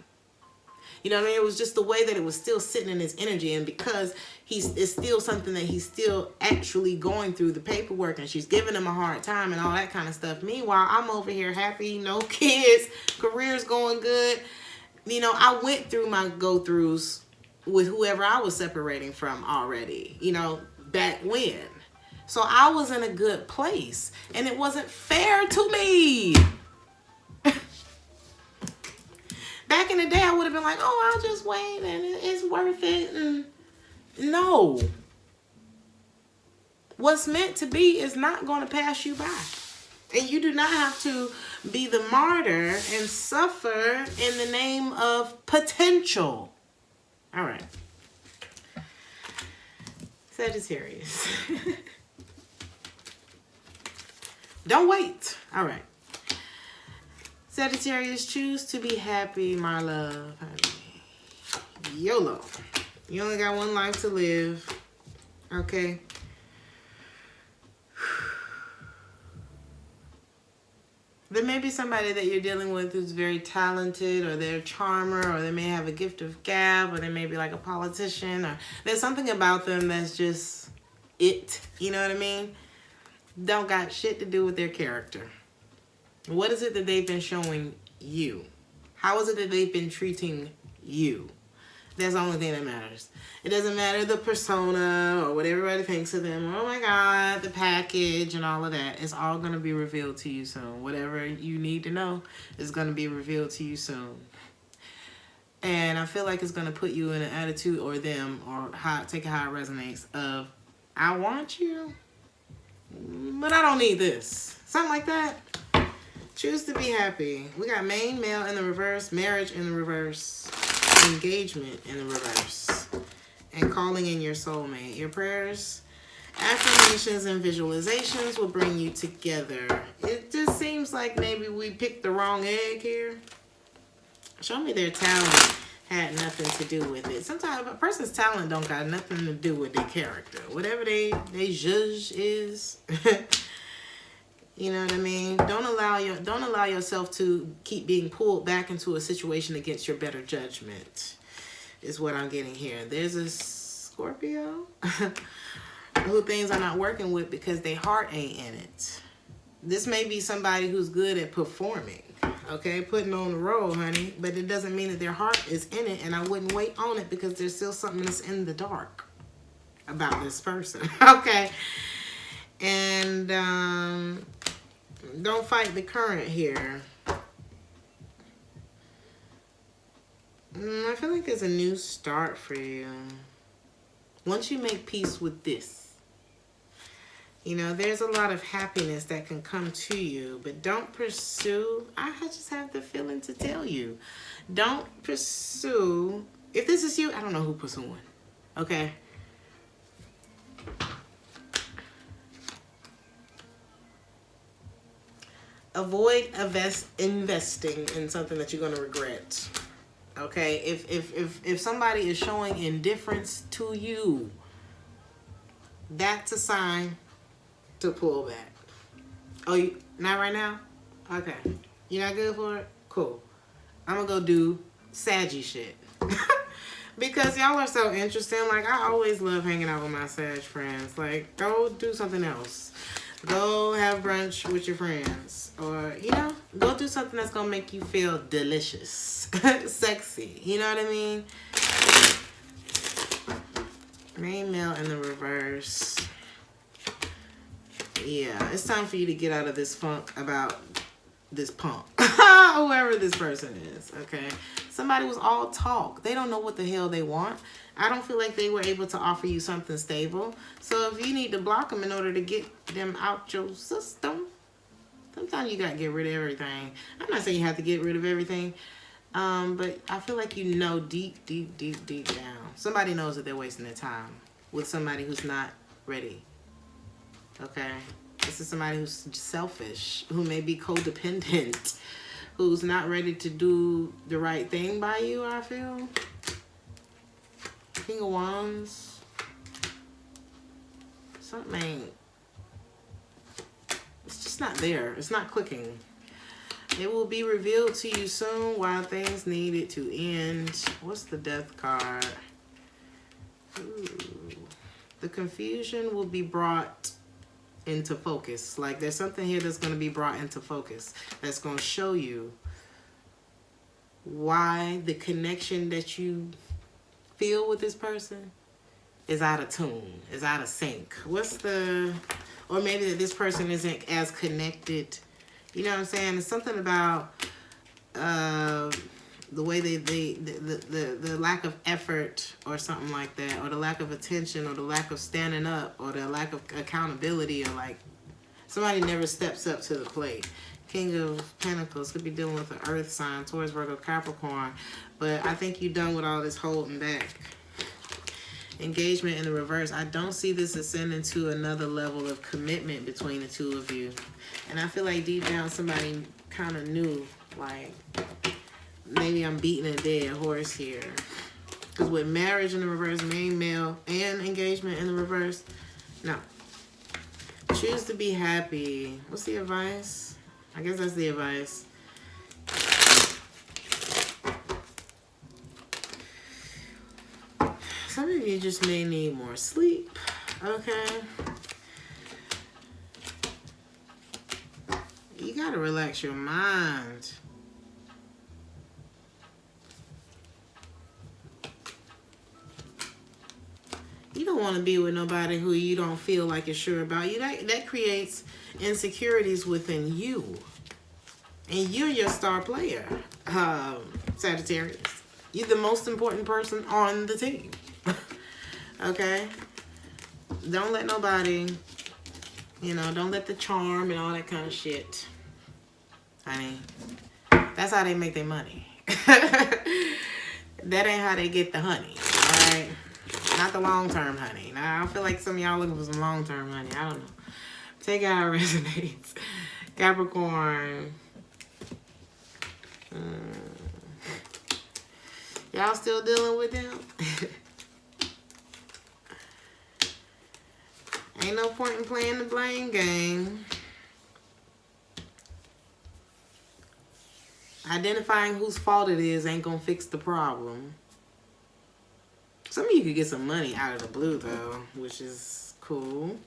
You know what I mean? It was just the way that it was still sitting in his energy, and because it's still something that he's still actually going through the paperwork, and she's giving him a hard time and all that kind of stuff. Meanwhile, I'm over here happy, no kids, career's going good. You know, I went through my go-throughs with whoever I was separating from already, you know, back when. So I was in a good place, and it wasn't fair to me. Back in the day, I would have been like, oh, I'll just wait and it's worth it. And no. What's meant to be is not going to pass you by. And you do not have to be the martyr and suffer in the name of potential. All right. Sagittarius. Don't wait. All right. Sagittarius, choose to be happy, my love, honey. YOLO. You only got one life to live. Okay? There may be somebody that you're dealing with who's very talented, or they're a charmer, or they may have a gift of gab, or they may be like a politician, or there's something about them that's just it. You know what I mean? Don't got shit to do with their character. What is it that they've been showing you? How is it that they've been treating you? That's the only thing that matters. It doesn't matter the persona or what everybody thinks of them. Oh my God, the package and all of that. It's all going to be revealed to you soon. Whatever you need to know is going to be revealed to you soon. And I feel like it's going to put you in an attitude, or them, or take it how it resonates, of, I want you, but I don't need this. Something like that. Choose to be happy. We got main male in the reverse, marriage in the reverse, engagement in the reverse, and calling in your soulmate. Your prayers, affirmations, and visualizations will bring you together. It just seems like maybe we picked the wrong egg here. Show me their talent had nothing to do with it. Sometimes a person's talent don't got nothing to do with their character. Whatever they judge is. You know what I mean? Don't allow yourself to keep being pulled back into a situation against your better judgment, is what I'm getting here. There's a Scorpio who things are not working with because their heart ain't in it. This may be somebody who's good at performing, okay, putting on the role, honey, but it doesn't mean that their heart is in it, and I wouldn't wait on it because there's still something that's in the dark about this person, okay? And don't fight the current here. I feel like there's a new start for you. Once you make peace with this, you know, there's a lot of happiness that can come to you, but don't pursue. I just have the feeling to tell you, don't pursue. If this is you, I don't know who pursuing, okay? Avoid investing in something that you're going to regret. Okay, if somebody is showing indifference to you, that's a sign to pull back. Oh, you not right now? Okay, you're not good for it? Cool. I'm gonna go do Saggy shit. Because y'all are so interesting. Like, I always love hanging out with my Sag friends. Like, go do something else. Go have brunch with your friends. Or, you know, go do something that's going to make you feel delicious. Sexy. You know what I mean? Main male in the reverse. Yeah, it's time for you to get out of this funk about this punk. Whoever this person is, okay? Somebody was all talk. They don't know what the hell they want. I don't feel like they were able to offer you something stable. So if you need to block them in order to get them out your system, sometimes you got to get rid of everything. I'm not saying you have to get rid of everything, but I feel like you know deep down. Somebody knows that they're wasting their time with somebody who's not ready. Okay? This is somebody who's selfish, who may be codependent, who's not ready to do the right thing by you, I feel. King of Wands. Something ain't. It's just not there. It's not clicking. It will be revealed to you soon while things need it to end. What's the Death card? Ooh. The confusion will be brought into focus. Like, there's something here that's going to be brought into focus that's going to show you why the connection that you feel with this person is out of tune, is out of sync. What's the, or maybe that this person isn't as connected. You know what I'm saying? It's something about the way the lack of effort or something like that, or the lack of attention, or the lack of standing up, or the lack of accountability, or like somebody never steps up to the plate. King of Pentacles could be dealing with an earth sign, Taurus, Virgo, Capricorn, but I think you're done with all this holding back. Engagement in the reverse. I don't see this ascending to another level of commitment between the two of you. And I feel like deep down somebody kind of knew, like, maybe I'm beating a dead horse here. Because with marriage in the reverse, main male, and engagement in the reverse, no. Choose to be happy. What's the advice? I guess that's the advice. Some of you just may need more sleep, okay? You gotta relax your mind. You don't want to be with nobody who you don't feel like you're sure about. That creates insecurities within you. And you're your star player, Sagittarius. You're the most important person on the team. Okay? Don't let nobody, you know, don't let the charm and all that kind of shit. Honey, that's how they make their money. That ain't how they get the honey, all right? Not the long-term honey. Now, I feel like some of y'all looking for some long-term honey. I don't know. Take it how it resonates. Capricorn. Y'all still dealing with them? Ain't no point in playing the blame game. Identifying whose fault it is ain't gonna fix the problem. Some of you could get some money out of the blue, though, which is cool.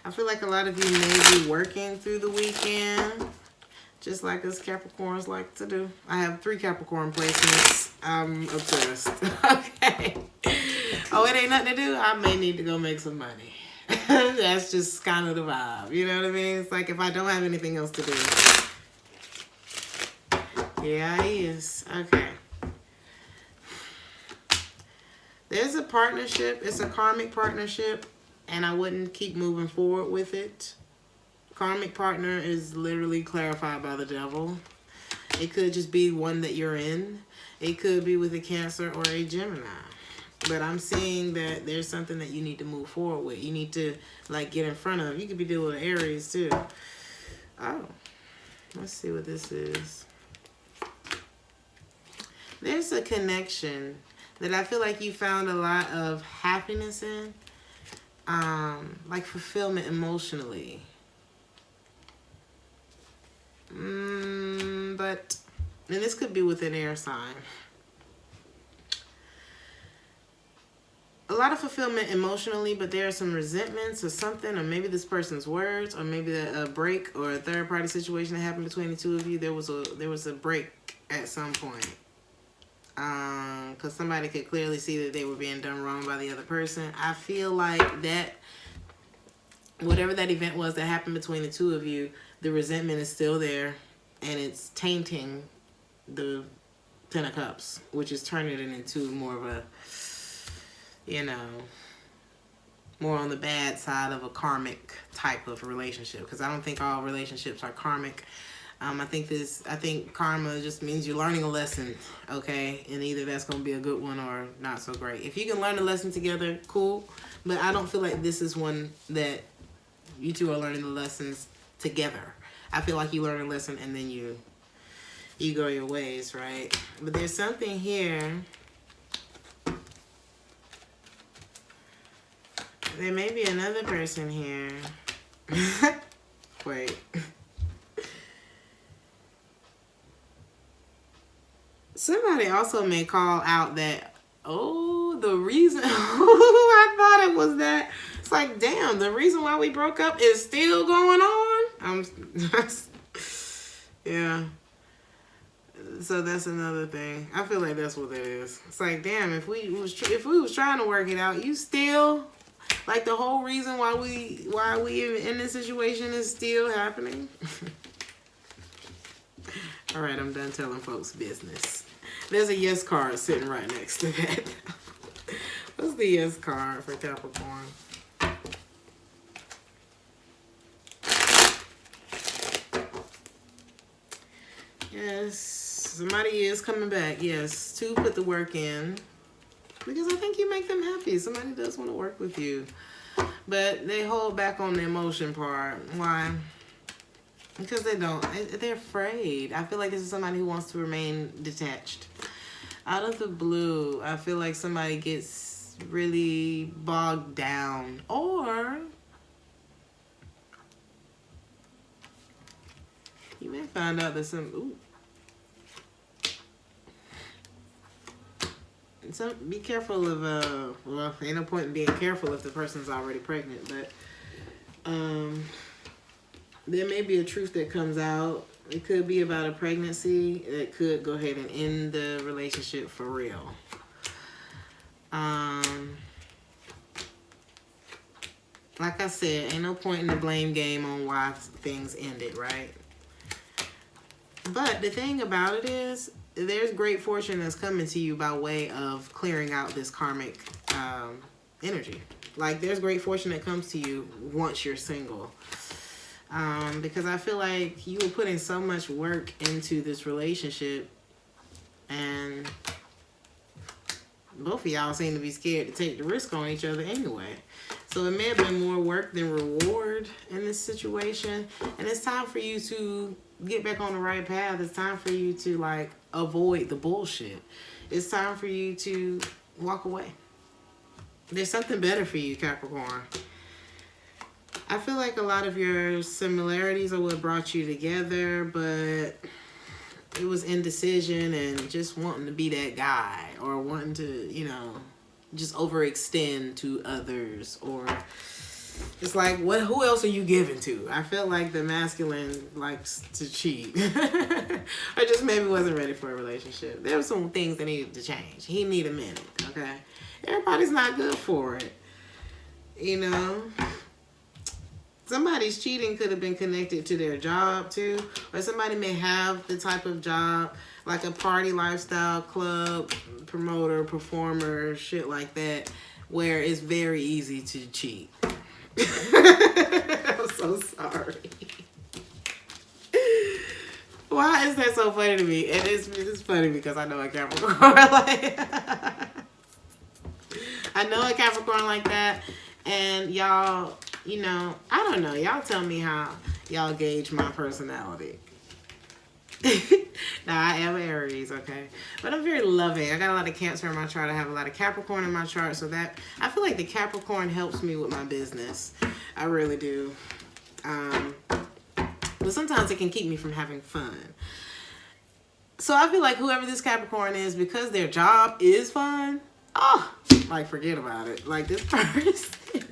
I feel like a lot of you may be working through the weekend, just like us Capricorns like to do. I have 3 Capricorn placements. I'm obsessed. Okay. Oh, it ain't nothing to do? I may need to go make some money. That's just kind of the vibe. You know what I mean? It's like if I don't have anything else to do. Yeah, he is. Okay. There's a partnership. It's a karmic partnership. And I wouldn't keep moving forward with it. Karmic partner is literally clarified by the devil. It could just be one that you're in. It could be with a Cancer or a Gemini. But I'm seeing that there's something that you need to move forward with. You need to, like, get in front of. You could be dealing with Aries, too. Oh. Let's see what this is. There's a connection that I feel like you found a lot of happiness in. Like fulfillment emotionally. But, and this could be with an air sign. A lot of fulfillment emotionally, but there are some resentments or something, or maybe this person's words, or maybe a break or a third party situation that happened between the two of you. There was a break at some point. Because somebody could clearly see that they were being done wrong by the other person. I feel like that, whatever that event was that happened between the two of you, the resentment is still there, and it's tainting the 10 of Cups, which is turning it into more of a, you know, more on the bad side of a karmic type of relationship. Because I don't think all relationships are karmic. I think karma just means you're learning a lesson, okay? And either that's going to be a good one or not so great. If you can learn a lesson together, cool. But I don't feel like this is one that you two are learning the lessons together. I feel like you learn a lesson and then you go your ways, right? But there's something here. There may be another person here. Wait. Somebody also may call out that, oh, the reason, I thought it was that. It's like, damn, the reason why we broke up is still going on. Yeah. So that's another thing. I feel like that's what that is. It's like, damn, if we was trying to work it out, you still, like, the whole reason why we in this situation is still happening. All right, I'm done telling folks business. There's a yes card sitting right next to that. What's the yes card for Capricorn? Yes, somebody is coming back. Yes, to put the work in. Because I think you make them happy. Somebody does want to work with you. But they hold back on the emotion part. Why? Because they don't. They're afraid. I feel like this is somebody who wants to remain detached. Out of the blue, I feel like somebody gets really bogged down. Or you may find out that be careful of, well, ain't no point in being careful if the person's already pregnant, but there may be a truth that comes out. It could be about a pregnancy that could go ahead and end the relationship for real. Like I said, ain't no point in the blame game on why things ended, right? But the thing about it is, there's great fortune that's coming to you by way of clearing out this karmic energy. Like, there's great fortune that comes to you once you're single. Because I feel like you were putting so much work into this relationship, and both of y'all seem to be scared to take the risk on each other anyway. So it may have been more work than reward in this situation. And it's time for you to get back on the right path. It's time for you to, like, avoid the bullshit. It's time for you to walk away. There's something better for you, Capricorn. I feel like a lot of your similarities are what brought you together, but it was indecision and just wanting to be that guy, or wanting to, you know, just overextend to others, or It's like, who else are you giving to? I feel like the masculine likes to cheat. Or just maybe wasn't ready for a relationship. There were some things that needed to change. He needed a minute, okay? Everybody's not good for it. You know? Somebody's cheating could have been connected to their job too. Or somebody may have the type of job, like a party lifestyle, club, promoter, performer, shit like that, where it's very easy to cheat. I'm so sorry. Why is that so funny to me? And it's funny because I know a Capricorn like I know a Capricorn like that. And y'all, you know, I don't know. Y'all tell me how y'all gauge my personality. Now, I am Aries, okay? But I'm very loving. I got a lot of Cancer in my chart. I have a lot of Capricorn in my chart. So that, I feel like the Capricorn helps me with my business. I really do. But sometimes it can keep me from having fun. So I feel like whoever this Capricorn is, because their job is fun, oh, like forget about it. Like this person,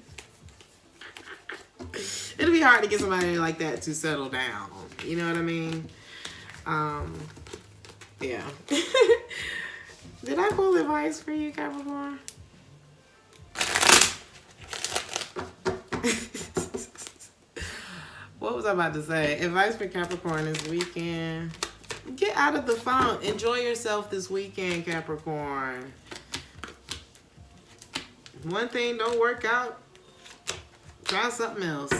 it'll be hard to get somebody like that to settle down. You know what I mean? Yeah. Did I pull advice for you, Capricorn? What was I about to say? Advice for Capricorn this weekend. Get out of the funk. Enjoy yourself this weekend, Capricorn. One thing don't work out, try something else.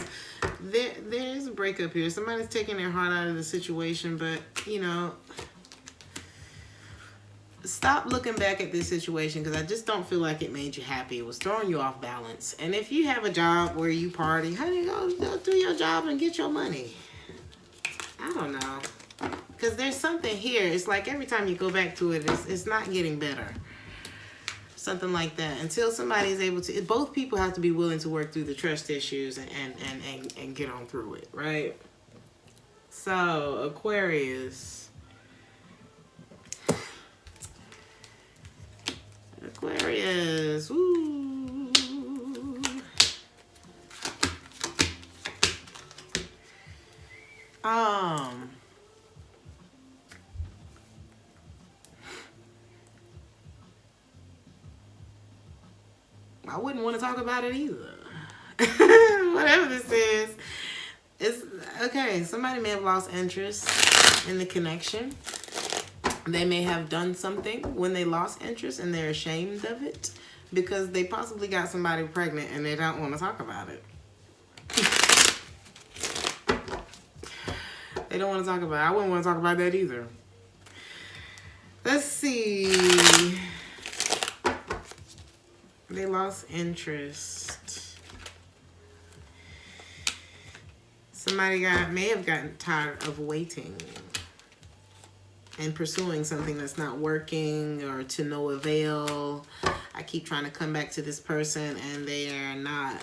There's a breakup here. Somebody's taking their heart out of the situation, but, you know, stop looking back at this situation because I just don't feel like it made you happy. It was throwing you off balance. And if you have a job where you party, honey, go do your job and get your money. I don't know. Because there's something here. It's like every time you go back to it, it's not getting better. Something like that. Until somebody is able to, both people have to be willing to work through the trust issues and get on through it, right? So, Aquarius. Aquarius. Woo. I wouldn't want to talk about it either. Whatever this is, it's okay. Somebody may have lost interest in the connection. They may have done something when they lost interest and they're ashamed of it because they possibly got somebody pregnant and they don't want to talk about it. They don't want to talk about it. I wouldn't want to talk about that either. Let's see. They lost interest. Somebody may have gotten tired of waiting and pursuing something that's not working or to no avail. I keep trying to come back to this person and they are not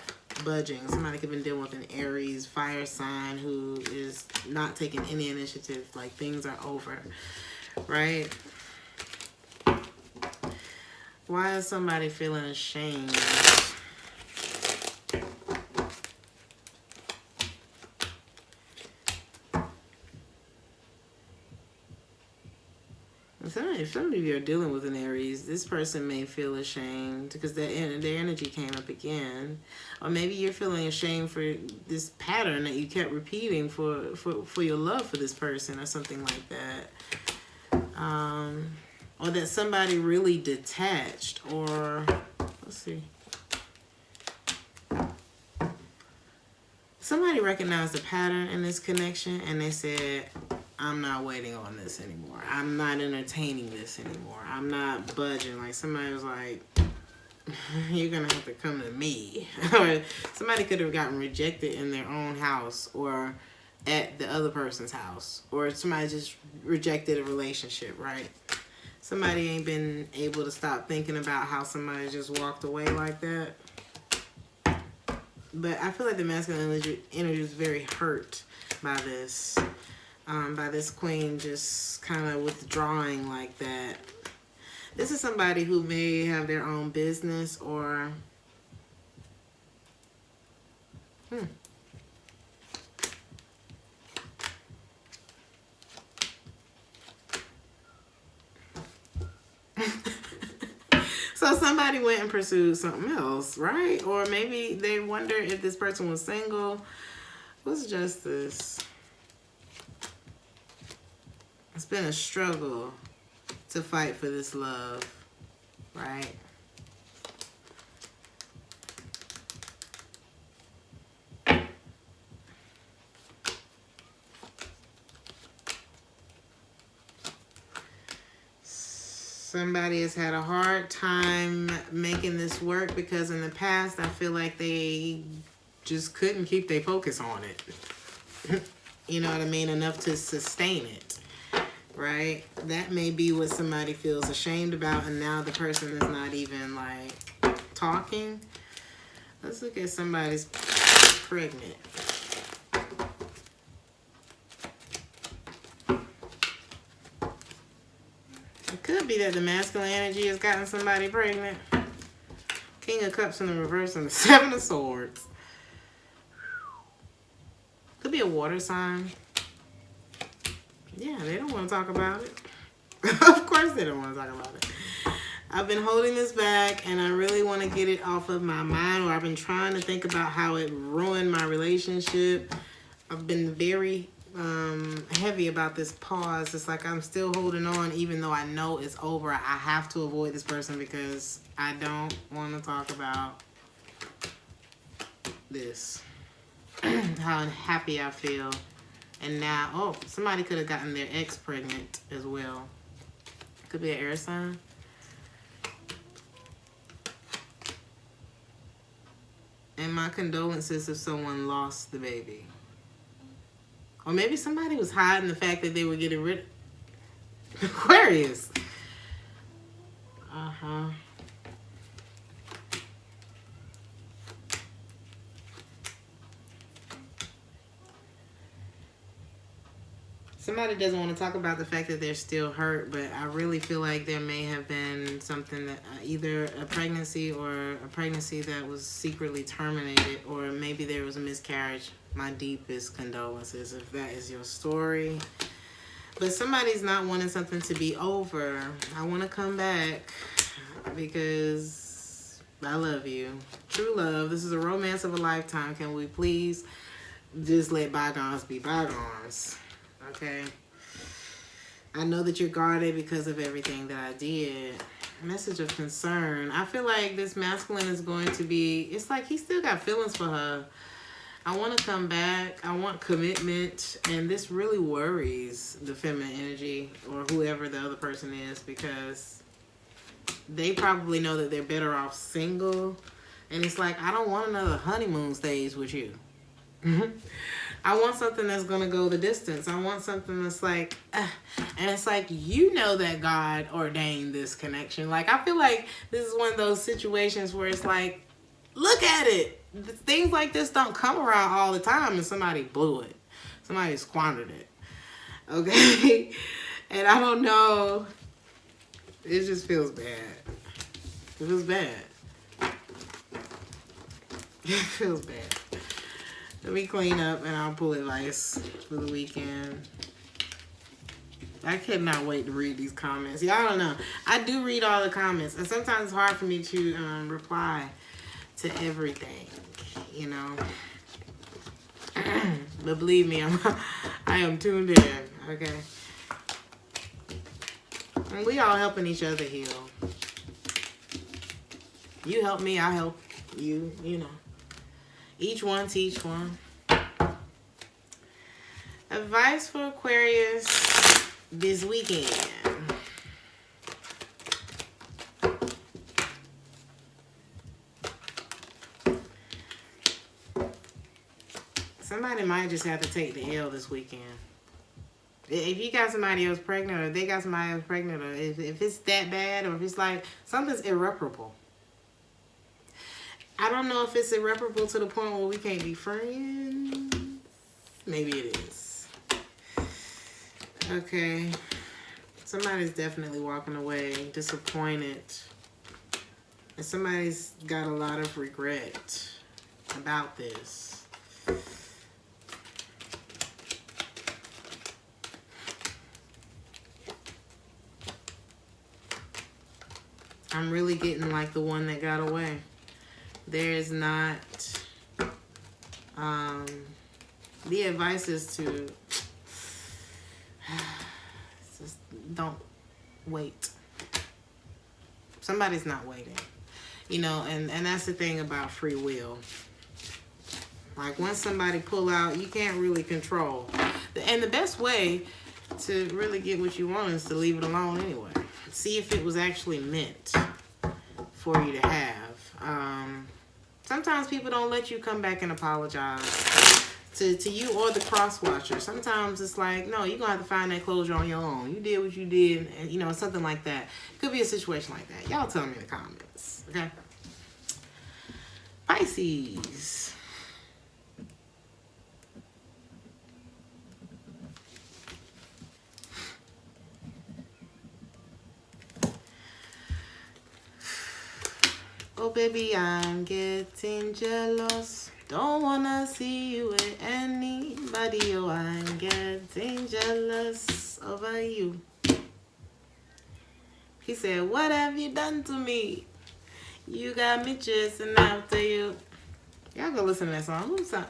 budging. Somebody could have been dealing with an Aries fire sign who is not taking any initiative. Like things are over, right? Why is somebody feeling ashamed? If some of you are dealing with an Aries, this person may feel ashamed because their energy came up again. Or maybe you're feeling ashamed for this pattern that you kept repeating for your love for this person or something like that. Or that somebody really detached, or let's see. Somebody recognized the pattern in this connection and they said, I'm not waiting on this anymore. I'm not entertaining this anymore. I'm not budging. Like somebody was like, you're going to have to come to me. Or somebody could have gotten rejected in their own house or at the other person's house. Or somebody just rejected a relationship, right? Somebody ain't been able to stop thinking about how somebody just walked away like that. But I feel like the masculine energy is very hurt by this. By this queen just kind of withdrawing like that. This is somebody who may have their own business or So somebody went and pursued something else, right? Or maybe they wonder if this person was single. What's justice? It's been a struggle to fight for this love, right? Somebody has had a hard time making this work because in the past I feel like they just couldn't keep their focus on it. You know what I mean? Enough to sustain it, right? That may be what somebody feels ashamed about, and now the person is not even like talking. Let's look at somebody's pregnant. It could be that the masculine energy has gotten somebody pregnant. King of Cups in the reverse and the Seven of Swords. Could be a water sign. Yeah, they don't want to talk about it. Of course they don't want to talk about it. I've been holding this back and I really want to get it off of my mind, or I've been trying to think about how it ruined my relationship. I've been very heavy about this pause. It's like I'm still holding on even though I know it's over. I have to avoid this person because I don't want to talk about this. How unhappy I feel. And now, oh, somebody could have gotten their ex pregnant as well. Could be an air sign. And my condolences if someone lost the baby. Or maybe somebody was hiding the fact that they were getting rid of Aquarius. Uh-huh. Somebody doesn't want to talk about the fact that they're still hurt, but I really feel like there may have been something that either a pregnancy or a pregnancy that was secretly terminated, or maybe there was a miscarriage. My deepest condolences if that is your story. But somebody's not wanting something to be over. I want to come back because I love you. True love. This is a romance of a lifetime. Can we please just let bygones be bygones? Okay. I know that you're guarded because of everything that I did. Message of concern. I feel like this masculine is going to be, it's like he still got feelings for her. I want to come back. I want commitment. And this really worries the feminine energy or whoever the other person is, because they probably know that they're better off single. And it's like, I don't want another honeymoon stage with you. I want something that's going to go the distance. I want something that's like, and it's like, you know that God ordained this connection. Like, I feel like this is one of those situations where it's like, look at it. Things like this don't come around all the time, and somebody blew it. Somebody squandered it. Okay? And I don't know. It just feels bad. It feels bad. It feels bad. Let me clean up and I'll pull advice for the weekend. I cannot wait to read these comments. Y'all don't know. I do read all the comments, and sometimes it's hard for me to reply to everything, you know. But believe me, I am tuned in, okay? And we all helping each other heal. You help me, I help you, you know. Each one teach one. Advice for Aquarius this weekend. Somebody might just have to take the L this weekend. If you got somebody else pregnant, or they got somebody else pregnant, or if it's that bad, or if it's like something's irreparable. I don't know if it's irreparable to the point where we can't be friends. Maybe it is. Okay. Somebody's definitely walking away disappointed. And somebody's got a lot of regret about this. I'm really getting like the one that got away. There is not, the advice is to just don't wait. Somebody's not waiting, you know, and that's the thing about free will. Like once somebody pull out, you can't really control. And the best way to really get what you want is to leave it alone anyway. See if it was actually meant for you to have. Sometimes people don't let you come back and apologize to you or the cross watcher. Sometimes it's like, no, you're going to have to find that closure on your own. You did what you did, and you know, something like that. Could be a situation like that. Y'all tell me in the comments, okay? Pisces. Oh baby, I'm getting jealous. Don't wanna see you with anybody. Oh, I'm getting jealous over you. He said, what have you done to me? You got me chasing after you. Y'all go listen to that song. Let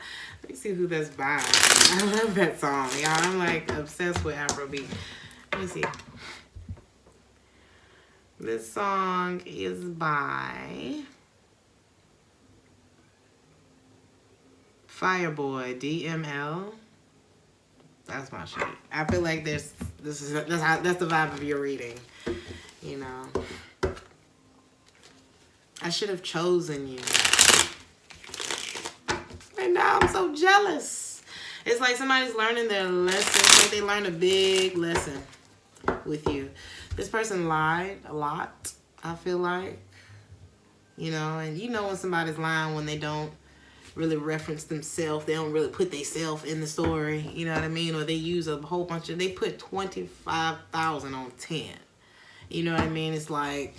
me see who that's by. I love that song, y'all. I'm like obsessed with Afrobeat. Let me see. This song is by Fireboy DML. That's my shit. I feel like that's the vibe of your reading. You know, I should have chosen you. And now I'm so jealous. It's like somebody's learning their lesson. It's like they learned a big lesson with you. This person lied a lot, I feel like. You know, and you know when somebody's lying when they don't really reference themselves. They don't really put themselves in the story. You know what I mean? Or they use a whole bunch of... They put 25,000 on 10. You know what I mean? It's like...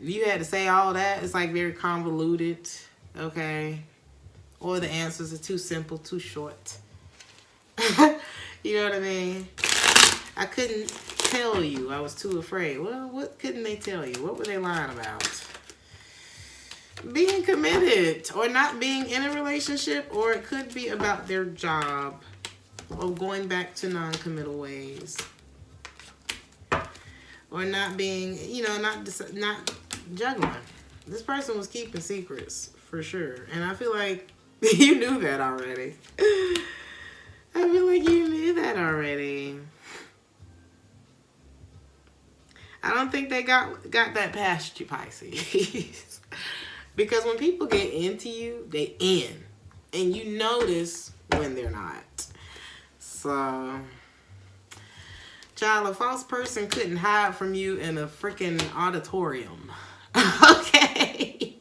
You had to say all that. It's like very convoluted. Okay? Or the answers are too simple, too short. You know what I mean? I couldn't tell you. I was too afraid. Well, what couldn't they tell you? What were they lying about? Being committed or not being in a relationship, or it could be about their job or going back to non-committal ways, or not being, you know, not juggling. This person was keeping secrets for sure, and I feel like you knew that already. I feel like you knew that already. I don't think they got that past you, Pisces. Because when people get into you, they in. And you notice when they're not. So, child, a false person couldn't hide from you in a freaking auditorium. Okay?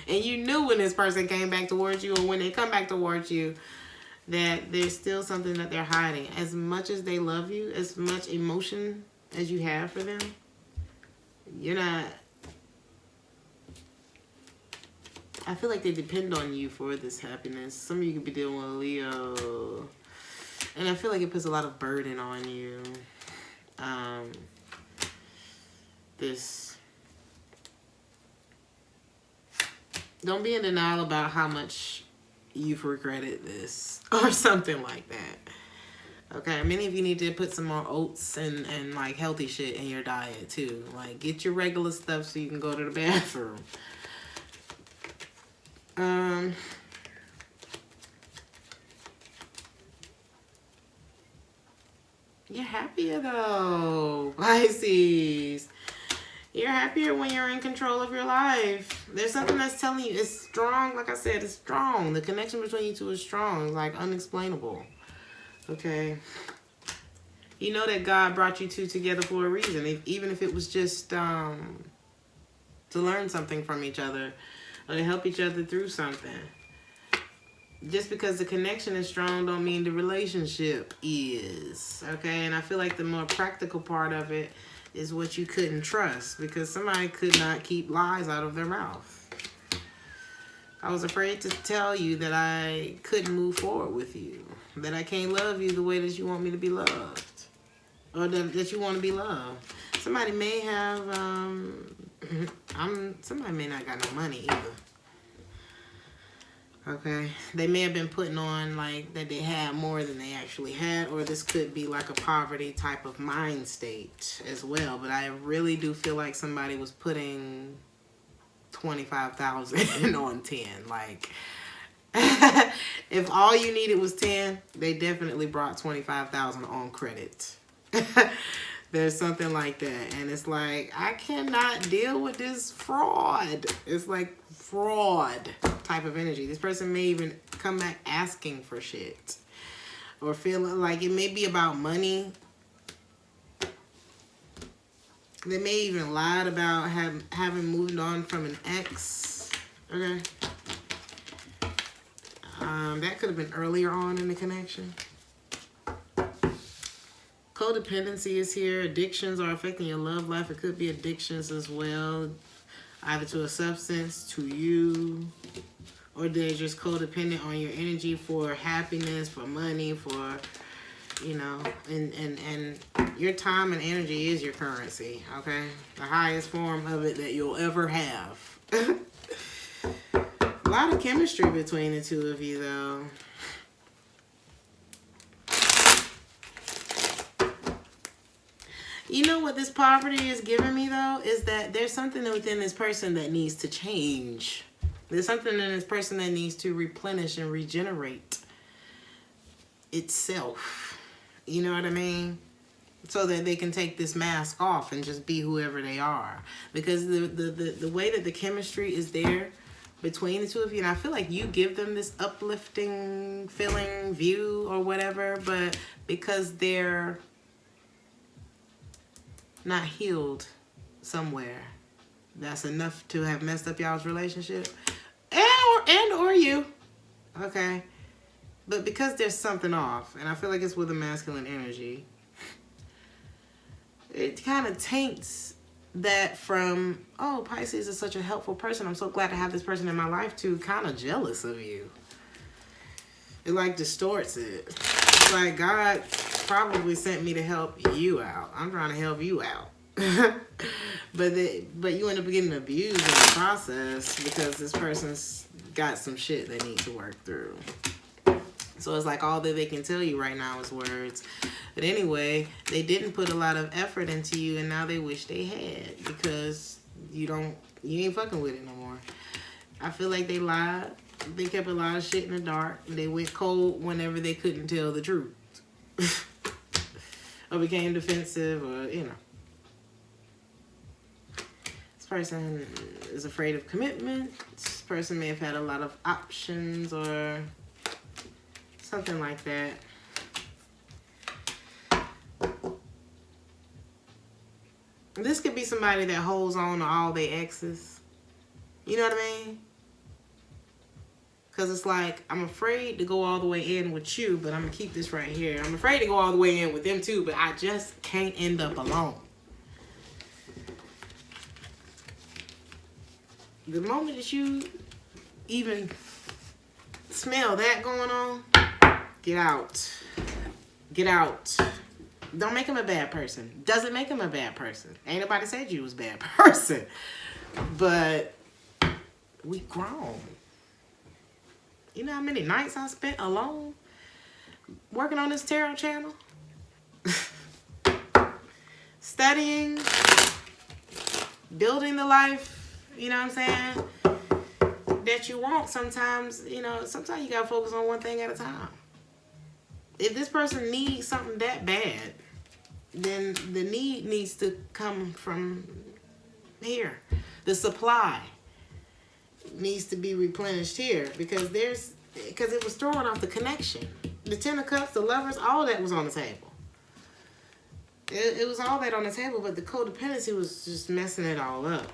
And you knew when this person came back towards you, or when they come back towards you, that there's still something that they're hiding. As much as they love you, as much emotion as you have for them, you're not... I feel like they depend on you for this happiness. Some of you could be dealing with a Leo. And I feel like it puts a lot of burden on you. Don't be in denial about how much you've regretted this. Or something like that. Okay, many of you need to put some more oats and like healthy shit in your diet too. Like get your regular stuff so you can go to the bathroom. You're happier though, Pisces. You're happier when you're in control of your life. There's something that's telling you it's strong. Like I said, it's strong. The connection between you two is strong. It's like unexplainable. Okay. You know that God brought you two together for a reason. Even if it was just to learn something from each other, or to help each other through something. Just because the connection is strong don't mean the relationship is. Okay? And I feel like the more practical part of it is what you couldn't trust. Because somebody could not keep lies out of their mouth. I was afraid to tell you that I couldn't move forward with you, that I can't love you the way that you want me to be loved, or that you want to be loved. Somebody may have, somebody may not got no money either. Okay, they may have been putting on like that they had more than they actually had, or this could be like a poverty type of mind state as well. But I really do feel like somebody was putting 25,000 on 10. Like, if all you needed was 10, they definitely brought 25,000 on credit. There's something like that, and it's like, I cannot deal with this fraud. It's like fraud type of energy. This person may even come back asking for shit, or feeling like it may be about money. They may even lied about having moved on from an ex. Okay, that could have been earlier on in the connection. Codependency is here. Addictions are affecting your love life. It could be addictions as well, either to a substance, to you, or they're just codependent on your energy for happiness, for money, for, you know, and your time and energy is your currency, okay? The highest form of it that you'll ever have. A lot of chemistry between the two of you, though. You know what this poverty is giving me, though, is that there's something within this person that needs to change. There's something in this person that needs to replenish and regenerate itself. You know what I mean? So that they can take this mask off and just be whoever they are. Because the way that the chemistry is there between the two of you, and I feel like you give them this uplifting feeling, view, or whatever, but because they're not healed somewhere, that's enough to have messed up y'all's relationship, and or you, okay? But because there's something off, and I feel like it's with a masculine energy, it kind of taints that from, oh, Pisces is such a helpful person, I'm so glad to have this person in my life, to kind of jealous of you. It like distorts it. It's like God probably sent me to help you out. I'm trying to help you out. but you end up getting abused in the process because this person's got some shit they need to work through. So it's like all that they can tell you right now is words. But anyway, they didn't put a lot of effort into you, and now they wish they had, because you ain't fucking with it no more. I feel like they lied. They kept a lot of shit in the dark. They went cold whenever they couldn't tell the truth. Or became defensive, or, you know. This person is afraid of commitment. This person may have had a lot of options or something like that. This could be somebody that holds on to all their exes. You know what I mean? Because it's like, I'm afraid to go all the way in with you, but I'm going to keep this right here. I'm afraid to go all the way in with them too, but I just can't end up alone. The moment that you even smell that going on, get out. Get out. Don't make him a bad person. Doesn't make him a bad person. Ain't nobody said you was a bad person. But we grown. You know how many nights I spent alone working on this tarot channel? Studying, building the life, you know what I'm saying, that you want. Sometimes, you know, sometimes you gotta focus on one thing at a time. If this person needs something that bad, then the need needs to come from here. The supply needs to be replenished here, because it was throwing off the connection. The Ten of Cups, the Lovers, all that was on the table. It was all that on the table, but the codependency was just messing it all up.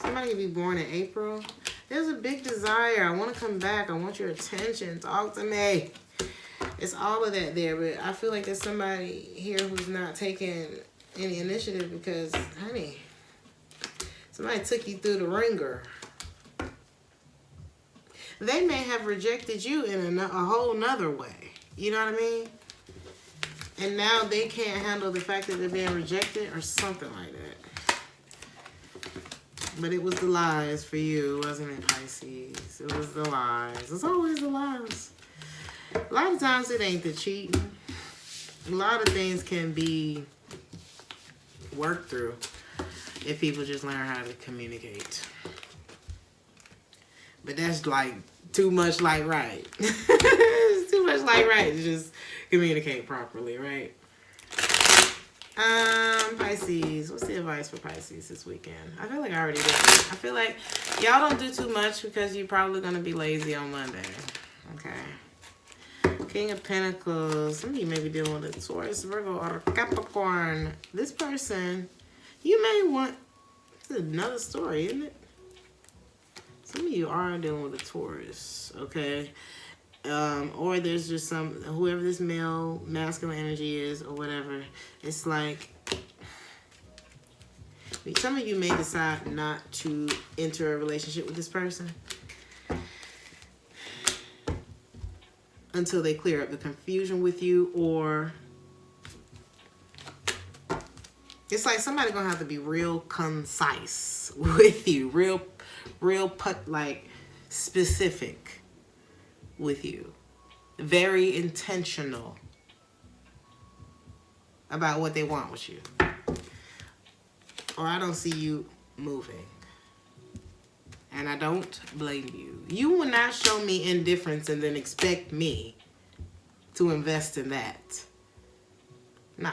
Somebody could be born in April. There's a big desire. I want to come back. I want your attention. Talk to me. It's all of that there, but I feel like there's somebody here who's not taking any initiative because, honey, somebody took you through the ringer. they may have rejected you in a whole nother way. You know what I mean? And now they can't handle the fact that they're being rejected or something like that. But it was the lies for you, wasn't it, Pisces? It was the lies. It's always the lies. A lot of times it ain't the cheating. A lot of things can be worked through if people just learn how to communicate. But that's like too much like right. It's too much like right to just communicate properly, right? Pisces. What's the advice for Pisces this weekend? I feel like I already did. I feel like y'all don't do too much because you're probably going to be lazy on Monday. Okay. King of Pentacles. Some of you may be dealing with a Taurus, Virgo, or Capricorn. This person, you may want... This is another story, isn't it? Some of you are dealing with a Taurus, okay? Or there's just whoever this male, masculine energy is or whatever. It's like, some of you may decide not to enter a relationship with this person until they clear up the confusion with you, or it's like somebody gonna have to be real concise with you, real like specific with you, very intentional about what they want with you, or I don't see you moving, and I don't blame you. You will not show me indifference and then expect me to invest in that. No.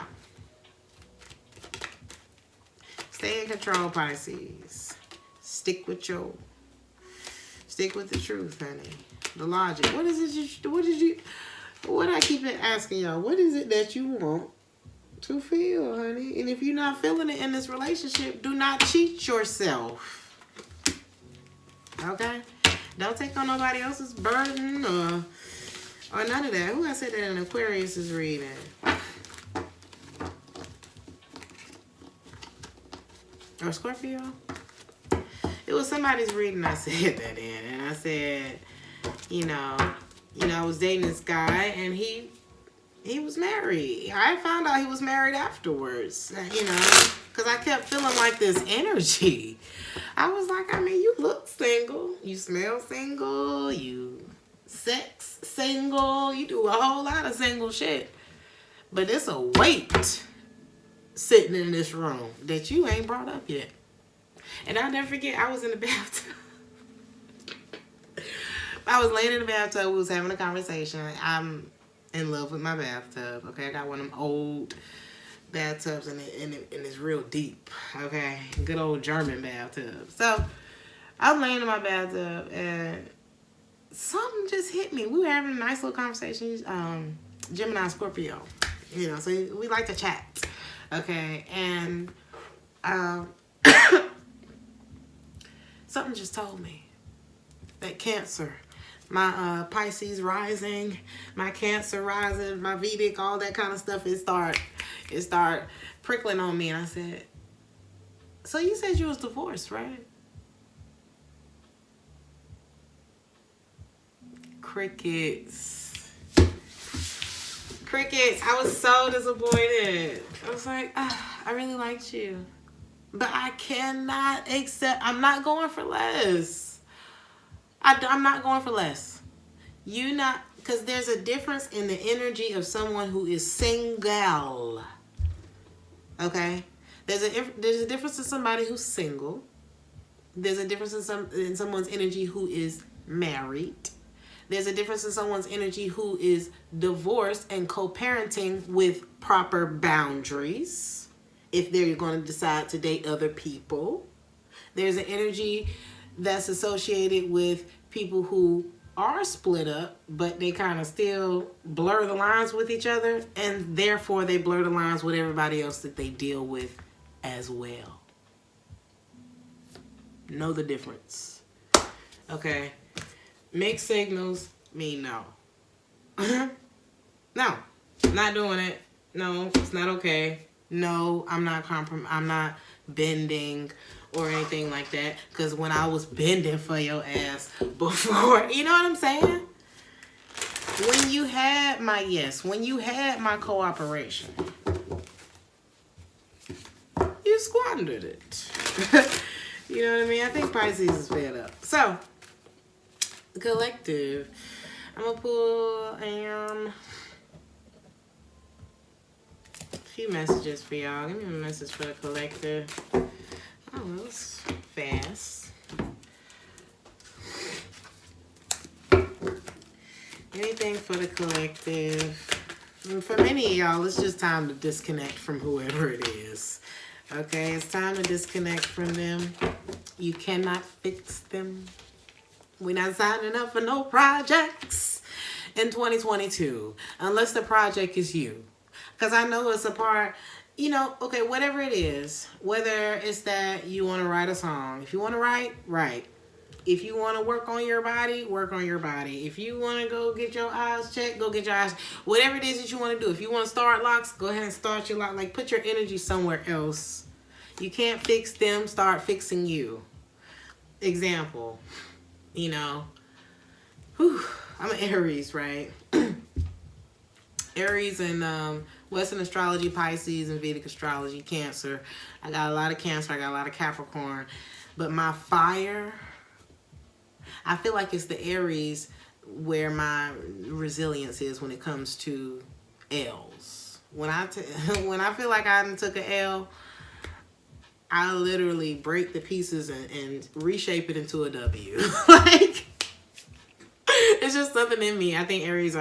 Stay in control, Pisces. Stick with the truth, honey. The logic. What I keep asking y'all? What is it that you want to feel, honey? And if you're not feeling it in this relationship, do not cheat yourself. Okay? Don't take on nobody else's burden or none of that. Who I said that in Aquarius is reading? Or Scorpio? It was somebody's reading I said that in. And I said, you know, I was dating this guy and he was married. I found out he was married afterwards, you know, because I kept feeling like this energy. I was like, I mean, you look single. You smell single. You sex single. You do a whole lot of single shit. But it's a weight sitting in this room that you ain't brought up yet. And I'll never forget, I was in the bathtub. I was laying in the bathtub. We was having a conversation. I'm in love with my bathtub. Okay, I got one of them old bathtubs and it's real deep. Okay, good old German bathtub. So I'm laying in my bathtub and something just hit me. We were having a nice little conversation. Gemini, Scorpio. You know, so we like to chat. Okay, and something just told me that Cancer, my Pisces rising, my Cancer rising, my Vedic, all that kind of stuff, it start prickling on me. And I said, so you said you was divorced, right? Crickets. I was so disappointed. I was like, I really liked you. But I cannot accept, I'm not going for less. I'm not going for less. Because there's a difference in the energy of someone who is single. Okay? There's a difference in somebody who's single. There's a difference in someone's energy who is married. There's a difference in someone's energy who is divorced and co-parenting with proper boundaries, if they're going to decide to date other people. There's an energy that's associated with people who are split up, but they kind of still blur the lines with each other, and therefore they blur the lines with everybody else that they deal with as well. Know the difference. Okay. Mixed signals mean no. No, not doing it. No, it's not okay. No, I'm not bending or anything like that. Because when I was bending for your ass before, you know what I'm saying? When you had my yes, when you had my cooperation, you squandered it. You know what I mean? I think Pisces is fed up. So, the collective. I'm going to pull a few messages for y'all. Give me a message for the collective. Oh, that was fast. Anything for the collective. For many of y'all, it's just time to disconnect from whoever it is. Okay, it's time to disconnect from them. You cannot fix them. We're not signing up for no projects in 2022 unless the project is you. Because I know it's a part, you know, okay, whatever it is, whether it's that you want to write a song. If you want to write. If you want to work on your body, work on your body. If you want to go get your eyes checked, go get your eyes. Whatever it is that you want to do. If you want to start locks, go ahead and start your lock. Like, put your energy somewhere else. You can't fix them, start fixing you. Example, you know, I'm an Aries, right? Aries and Western astrology, Pisces, and Vedic astrology, Cancer. I got a lot of Cancer. I got a lot of Capricorn. But my fire, I feel like it's the Aries where my resilience is when it comes to L's. When I feel like I took an L, I literally break the pieces and reshape it into a W. Like, it's just something in me. I think Aries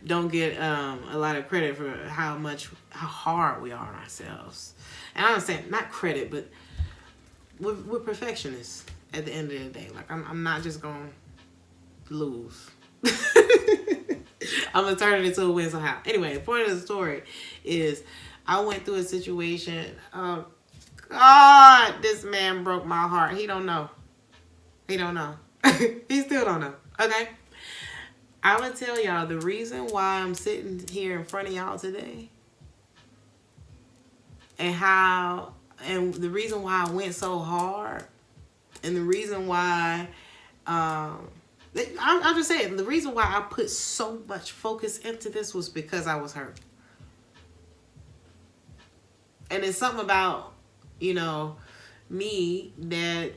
don't get a lot of credit for how hard we are on ourselves. And I'm saying not credit, but we're perfectionists at the end of the day. Like, I'm not just gonna lose. I'm gonna turn it into a win somehow. Anyway, the point of the story is I went through a situation. God, this man broke my heart. He don't know. He don't know. He still don't know. Okay. I'm going to tell y'all the reason why I'm sitting here in front of y'all today and the reason why I went so hard and the reason why, I'll just say it, the reason why I put so much focus into this was because I was hurt. And it's something about, you know, me that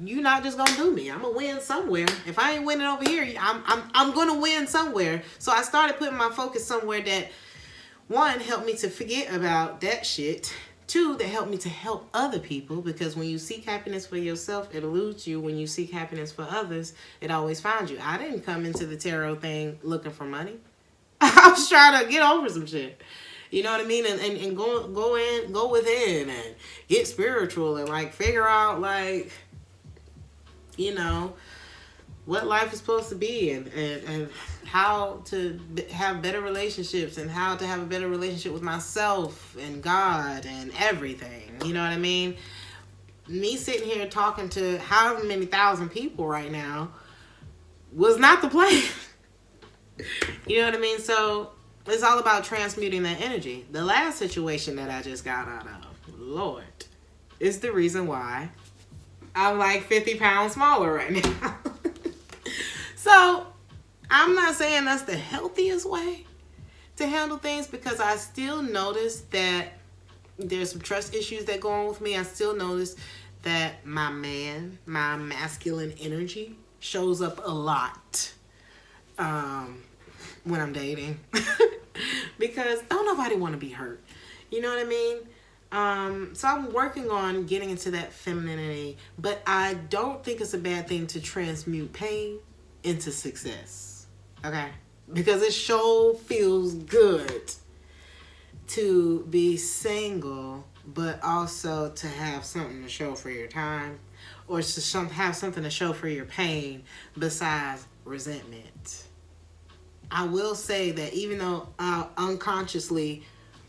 you're not just gonna do me. I'm gonna win somewhere. If I ain't winning over here, I'm gonna win somewhere. So I started putting my focus somewhere that, one, helped me to forget about that shit. Two, that helped me to help other people, because when you seek happiness for yourself, it eludes you. When you seek happiness for others, it always finds you. I didn't come into the tarot thing looking for money. I was trying to get over some shit. You know what I mean? And go within and get spiritual and like figure out like, you know, what life is supposed to be and how to have better relationships and how to have a better relationship with myself and God and everything. You know what I mean? Me sitting here talking to however many thousand people right now was not the plan. You know what I mean? So it's all about transmuting that energy. The last situation that I just got out of, Lord, is the reason why I'm like 50 pounds smaller right now. So I'm not saying that's the healthiest way to handle things, because I still notice that there's some trust issues that go on with me. I still notice that my masculine energy shows up a lot when I'm dating. Because don't nobody want to be hurt. You know what I mean? So I'm working on getting into that femininity, but I don't think it's a bad thing to transmute pain into success. Okay? Because it sure feels good to be single, but also to have something to show for your time, or to have something to show for your pain besides resentment. I will say that even though I unconsciously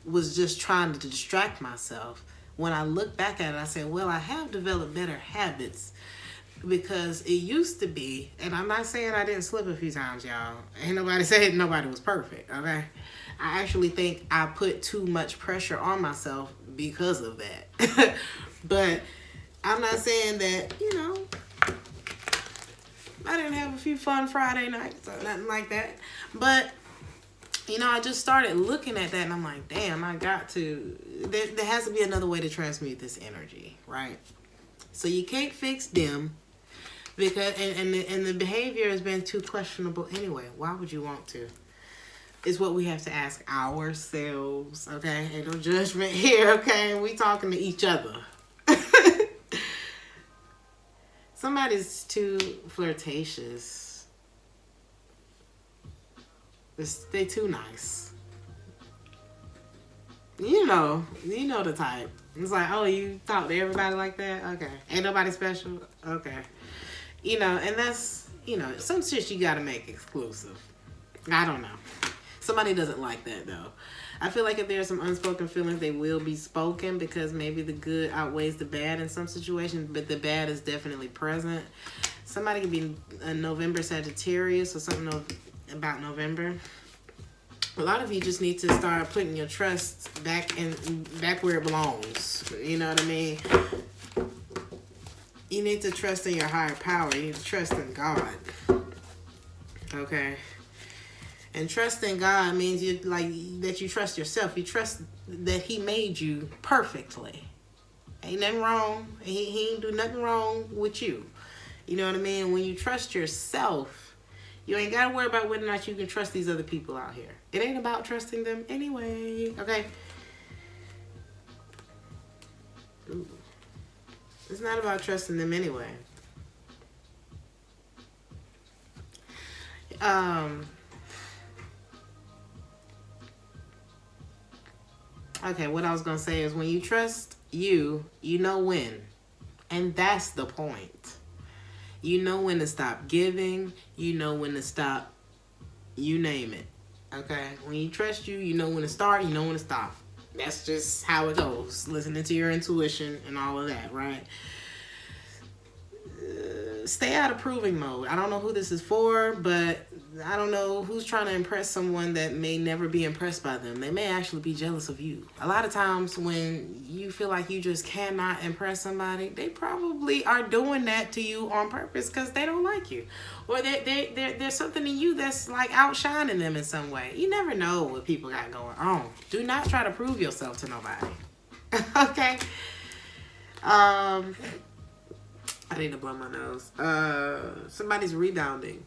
was just trying to distract myself, when I look back at it, I say, well, I have developed better habits, because it used to be, and I'm not saying I didn't slip a few times, y'all. Ain't nobody said nobody was perfect, okay? I actually think I put too much pressure on myself because of that. But I'm not saying that, you know, I didn't have a few fun Friday nights or nothing like that. But, you know, I just started looking at that and I'm like, damn, I got to, there has to be another way to transmute this energy, right? So you can't fix them because, and the behavior has been too questionable anyway. Why would you want to? Is what we have to ask ourselves, okay? Ain't no judgment here, okay? We talking to each other. Somebody's too flirtatious. They too nice. You know the type. It's like, oh, you talk to everybody like that? Okay. Ain't nobody special? Okay. You know, and that's, you know, some shit you gotta make exclusive. I don't know. Somebody doesn't like that, though. I feel like if there's some unspoken feelings, they will be spoken because maybe the good outweighs the bad in some situations, but the bad is definitely present. Somebody could be a November Sagittarius or something about November. A lot of you just need to start putting your trust back where it belongs. You know what I mean? You need to trust in your higher power. You need to trust in God. Okay? And trust in God means you that you trust yourself. You trust that He made you perfectly. Ain't nothing wrong. He ain't do nothing wrong with you. You know what I mean? When you trust yourself, you ain't got to worry about whether or not you can trust these other people out here. It ain't about trusting them anyway. Okay? Ooh. It's not about trusting them anyway. Okay, what I was going to say is when you trust you know when. And that's the point. You know when to stop giving. You know when to stop. You name it. Okay? When you trust you know when to start. You know when to stop. That's just how it goes. Listening to your intuition and all of that, right? Stay out of proving mode. I don't know who this is for, but I don't know who's trying to impress someone that may never be impressed by them. They may actually be jealous of you. A lot of times when you feel like you just cannot impress somebody, they probably are doing that to you on purpose because they don't like you. Or there's something in you that's like outshining them in some way. You never know what people got going on. Do not try to prove yourself to nobody. Okay? I need to blow my nose. Somebody's rebounding.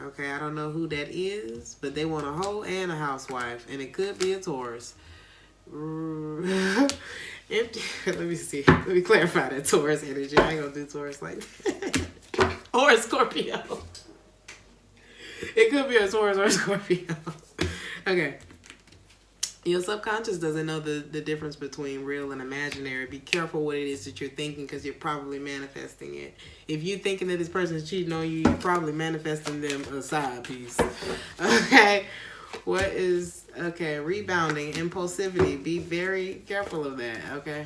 Okay, I don't know who that is, but they want a hoe and a housewife, and it could be a Taurus. Let me see. Let me clarify that Taurus energy. I ain't gonna do Taurus like that. Or a Scorpio. It could be a Taurus or a Scorpio. Okay. Your subconscious doesn't know the difference between real and imaginary. Be careful what it is that you're thinking because you're probably manifesting it. If you're thinking that this person is cheating on you, you're probably manifesting them a side piece. Okay? Rebounding, impulsivity. Be very careful of that, okay?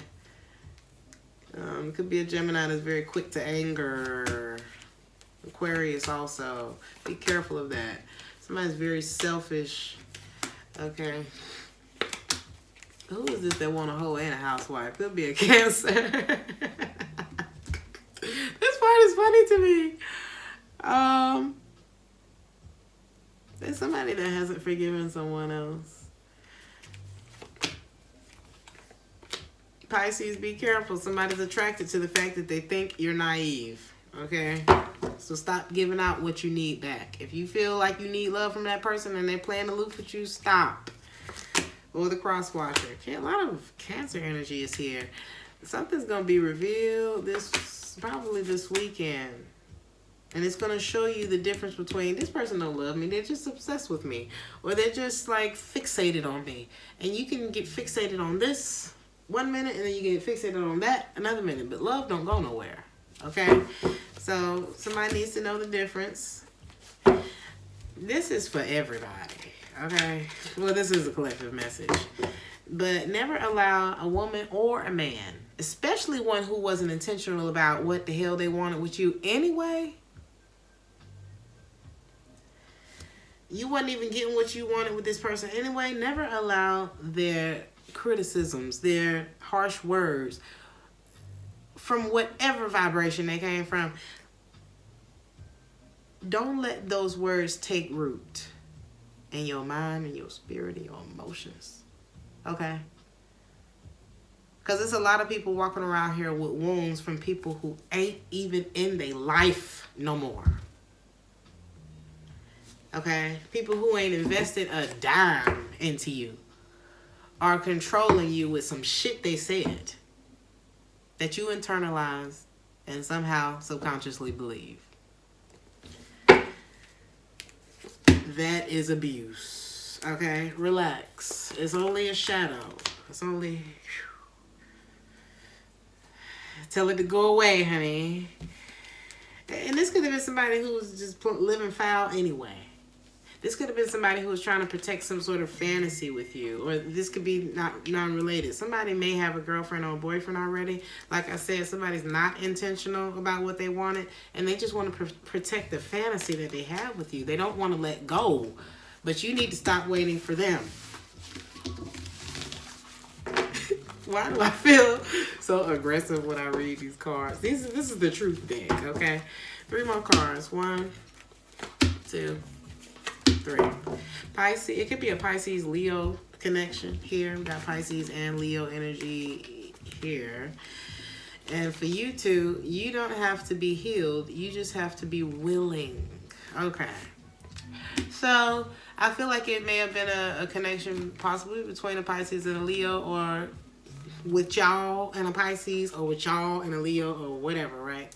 Could be a Gemini that's very quick to anger. Aquarius also. Be careful of that. Somebody's very selfish. Okay? Who is this that want a hoe and a housewife? Could be a Cancer. This part is funny to me. There's somebody that hasn't forgiven someone else. Pisces, be careful. Somebody's attracted to the fact that they think you're naive. Okay? So stop giving out what you need back. If you feel like you need love from that person and they're playing aloof with you, stop. Or the cross-watcher. Okay, a lot of Cancer energy is here. Something's going to be revealed probably this weekend. And it's going to show you the difference between this person don't love me. They're just obsessed with me. Or they're just like fixated on me. And you can get fixated on this 1 minute and then you get fixated on that another minute. But love don't go nowhere. Okay? So somebody needs to know the difference. This is for everybody. Okay? Well, this is a collective message. But never allow a woman or a man, especially one who wasn't intentional about what the hell they wanted with you anyway. You wasn't even getting what you wanted with this person anyway. Never allow their criticisms, their harsh words, from whatever vibration they came from, don't let those words take root in your mind and your spirit and your emotions. Okay? Because there's a lot of people walking around here with wounds from people who ain't even in their life no more. Okay? People who ain't invested a dime into you are controlling you with some shit they said that you internalize and somehow subconsciously believe. That is abuse. Okay? Relax. It's only a shadow. It's only... Tell it to go away, honey. And this could have been somebody who was just living foul anyway. This could have been somebody who was trying to protect some sort of fantasy with you. Or this could be not non-related. Somebody may have a girlfriend or a boyfriend already. Like I said, somebody's not intentional about what they wanted. And they just want to protect the fantasy that they have with you. They don't want to let go. But you need to stop waiting for them. Why do I feel so aggressive when I read these cards? This is the truth deck, okay? 3 more cards. 1, 2, 3. Pisces. It could be a Pisces-Leo connection here. We got Pisces and Leo energy here. And for you two, you don't have to be healed. You just have to be willing. Okay. So, I feel like it may have been a connection possibly between a Pisces and a Leo, or with y'all and a Pisces, or with y'all and a Leo, or whatever, right?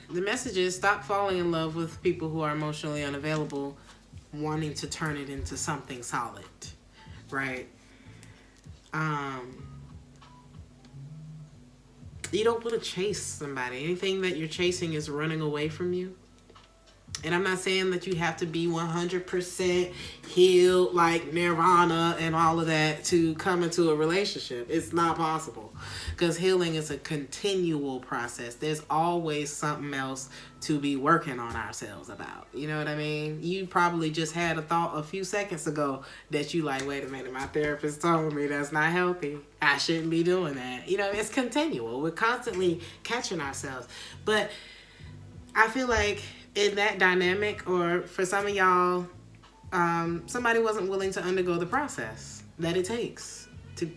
The message is stop falling in love with people who are emotionally unavailable, wanting to turn it into something solid, right? You don't want to chase somebody. Anything that you're chasing is running away from you. And I'm not saying that you have to be 100% healed, like nirvana and all of that, to come into a relationship. It's not possible. Because healing is a continual process. There's always something else to be working on ourselves about. You know what I mean? You probably just had a thought a few seconds ago that you like, wait a minute, my therapist told me that's not healthy. I shouldn't be doing that. You know, it's continual. We're constantly catching ourselves. But I feel like in that dynamic, or for some of y'all, somebody wasn't willing to undergo the process that it takes to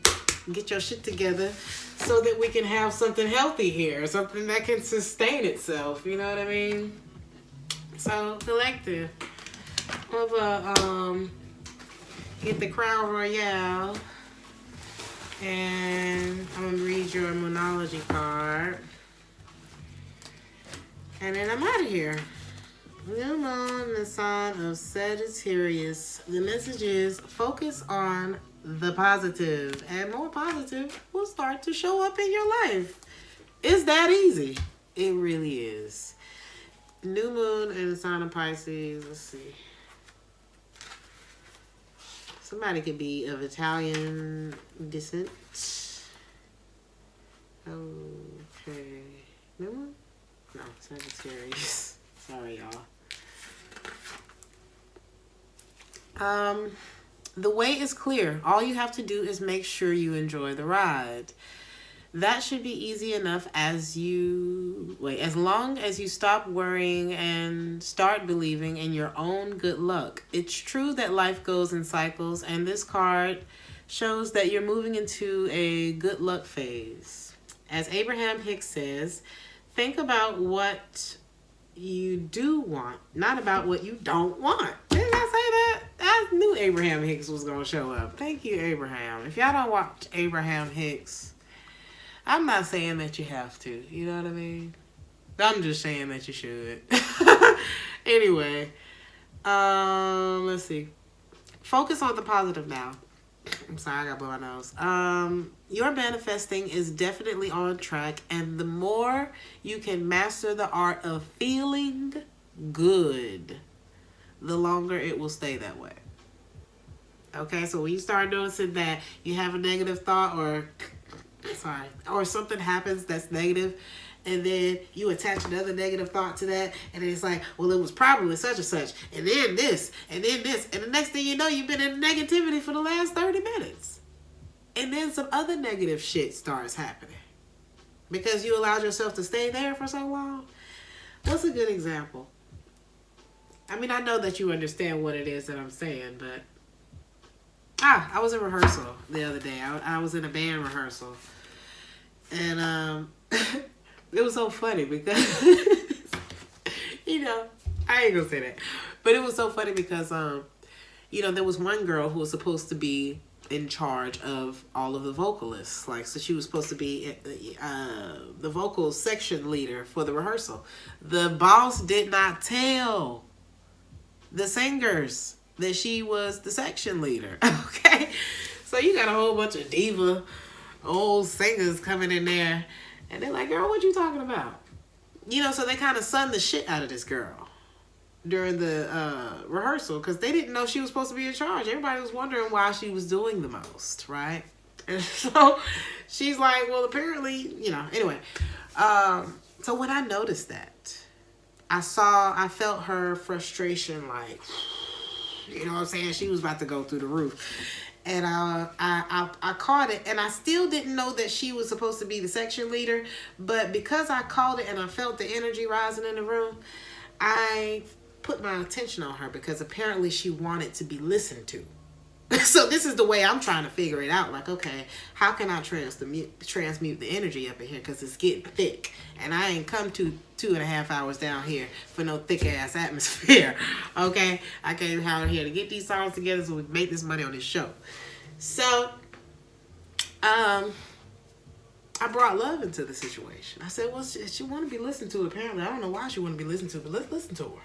get your shit together so that we can have something healthy here, something that can sustain itself, you know what I mean? So, collective of get the Crown Royale, and I'm going to read your Moonology card, and then I'm out of here. New moon, the sign of Sagittarius. The message is focus on the positive, and more positive will start to show up in your life. It's that easy. It really is. New moon in the sign of Pisces. Let's see. Somebody could be of Italian descent. Okay. New moon? No, Sagittarius. Sorry, y'all. The way is clear. All you have to do is make sure you enjoy the ride. That should be easy enough as long as you stop worrying and start believing in your own good luck. It's true that life goes in cycles, and this card shows that you're moving into a good luck phase. As Abraham Hicks says, think about what you do want, not about what you don't want. Didn't I say that? I knew Abraham Hicks was going to show up. Thank you, Abraham. If y'all don't watch Abraham Hicks, I'm not saying that you have to. You know what I mean? I'm just saying that you should. Anyway, let's see. Focus on the positive now. I'm sorry, I got to blow my nose. Your manifesting is definitely on track, and the more you can master the art of feeling good, the longer it will stay that way. Okay, so when you start noticing that you have a negative thought, or something happens that's negative, and then you attach another negative thought to that, and then it's like, well, it was probably such and such, and then this, and then this, and the next thing you know, you've been in negativity for the last 30 minutes. And then some other negative shit starts happening because you allowed yourself to stay there for so long. What's a good example? I mean, I know that you understand what it is that I'm saying, but I was in rehearsal the other day. I was in a band rehearsal, and it was so funny because you know, I ain't gonna say that, but it was so funny because you know, there was one girl who was supposed to be in charge of all of the vocalists. Like, so she was supposed to be the vocal section leader for the rehearsal. The boss did not tell the singers that she was the section leader. Okay? So you got a whole bunch of diva old singers coming in there, and they're like, girl, what you talking about? You know, so they kind of sunned the shit out of this girl during the rehearsal because they didn't know she was supposed to be in charge. Everybody was wondering why she was doing the most, right? And so she's like, well, apparently, you know, anyway. So when I noticed that, I felt her frustration, like, you know what I'm saying? She was about to go through the roof. And I caught it, and I still didn't know that she was supposed to be the section leader, but because I caught it and I felt the energy rising in the room, I put my attention on her because apparently she wanted to be listened to. So this is the way I'm trying to figure it out. Like, okay, how can I transmute the energy up in here? Because it's getting thick. And I ain't come 2.5 hours down here for no thick ass atmosphere. Okay? I came out here to get these songs together so we can make this money on this show. So, I brought love into the situation. I said, well, she want to be listened to apparently. I don't know why she want to be listened to, but let's listen to her.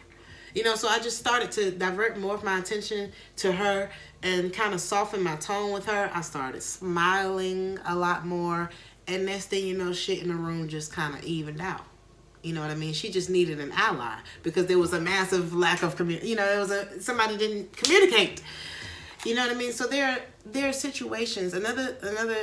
You know, so I just started to divert more of my attention to her and kind of soften my tone with her. I started smiling a lot more. And next thing you know, shit in the room just kind of evened out. You know what I mean? She just needed an ally because there was a massive lack of communication. You know, somebody didn't communicate. You know what I mean? So there are situations. Another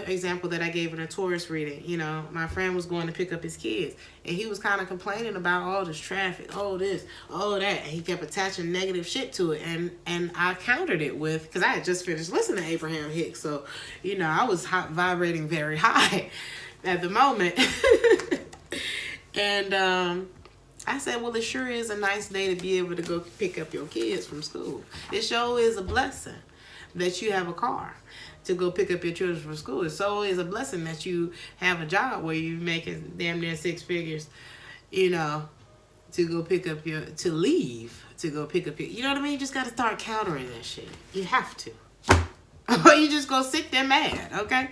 example that I gave in a Taurus reading, you know, my friend was going to pick up his kids, and he was kind of complaining about all this traffic, oh this, oh that, and he kept attaching negative shit to it, and I countered it with, because I had just finished listening to Abraham Hicks, so, you know, I was vibrating very high at the moment. And I said, well, it sure is a nice day to be able to go pick up your kids from school. It sure is a blessing that you have a car to go pick up your children from school. It's always a blessing that you have a job where you're making damn near 6 figures, you know, to go pick up you know what I mean? You just got to start countering that shit. You have to. Or you just go sit there mad, okay?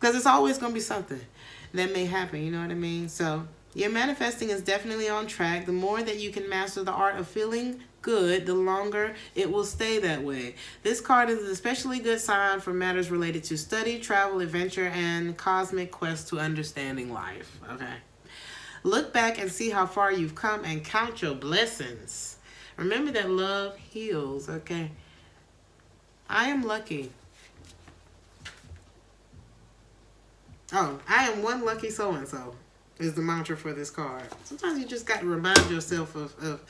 Because it's always going to be something that may happen, you know what I mean? So your manifesting is definitely on track. The more that you can master the art of feeling good, the longer it will stay that way. This card is an especially good sign for matters related to study, travel, adventure, and cosmic quest to understanding life. Okay. Look back and see how far you've come and count your blessings. Remember that love heals, okay? I am lucky. Oh, I am one lucky so-and-so is the mantra for this card. Sometimes you just got to remind yourself of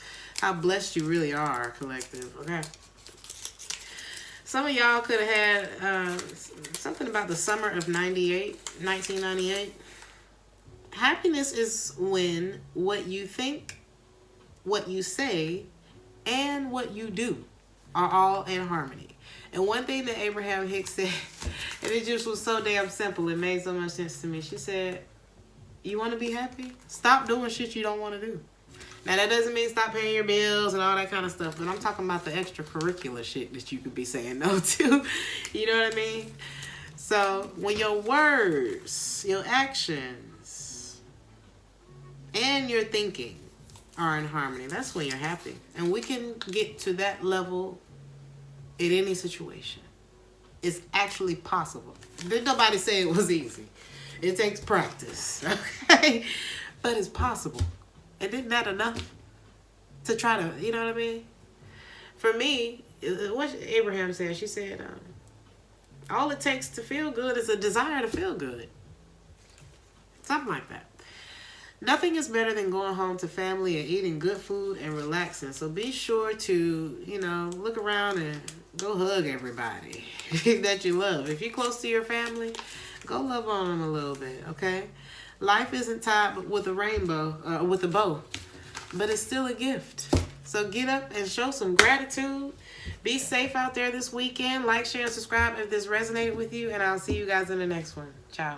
how blessed you really are, collective, okay? Some of y'all could have had something about the summer of 1998. Happiness is when what you think, what you say, and what you do are all in harmony. And one thing that Abraham Hicks said, and it just was so damn simple, it made so much sense to me. She said, you want to be happy? Stop doing shit you don't want to do. Now, that doesn't mean stop paying your bills and all that kind of stuff, but I'm talking about the extracurricular shit that you could be saying no to. You know what I mean? So, when your words, your actions, and your thinking are in harmony, that's when you're happy. And we can get to that level in any situation. It's actually possible. Did nobody say it was easy? It takes practice, okay? But it's possible. And isn't that enough to try to, you know what I mean? For me, what Abraham said, she said, all it takes to feel good is a desire to feel good. Something like that. Nothing is better than going home to family and eating good food and relaxing. So be sure to, you know, look around and go hug everybody that you love. If you're close to your family, go love on them a little bit, okay? Life isn't tied with a rainbow, with a bow, but it's still a gift. So get up and show some gratitude. Be safe out there this weekend. Like, share, and subscribe if this resonated with you. And I'll see you guys in the next one. Ciao.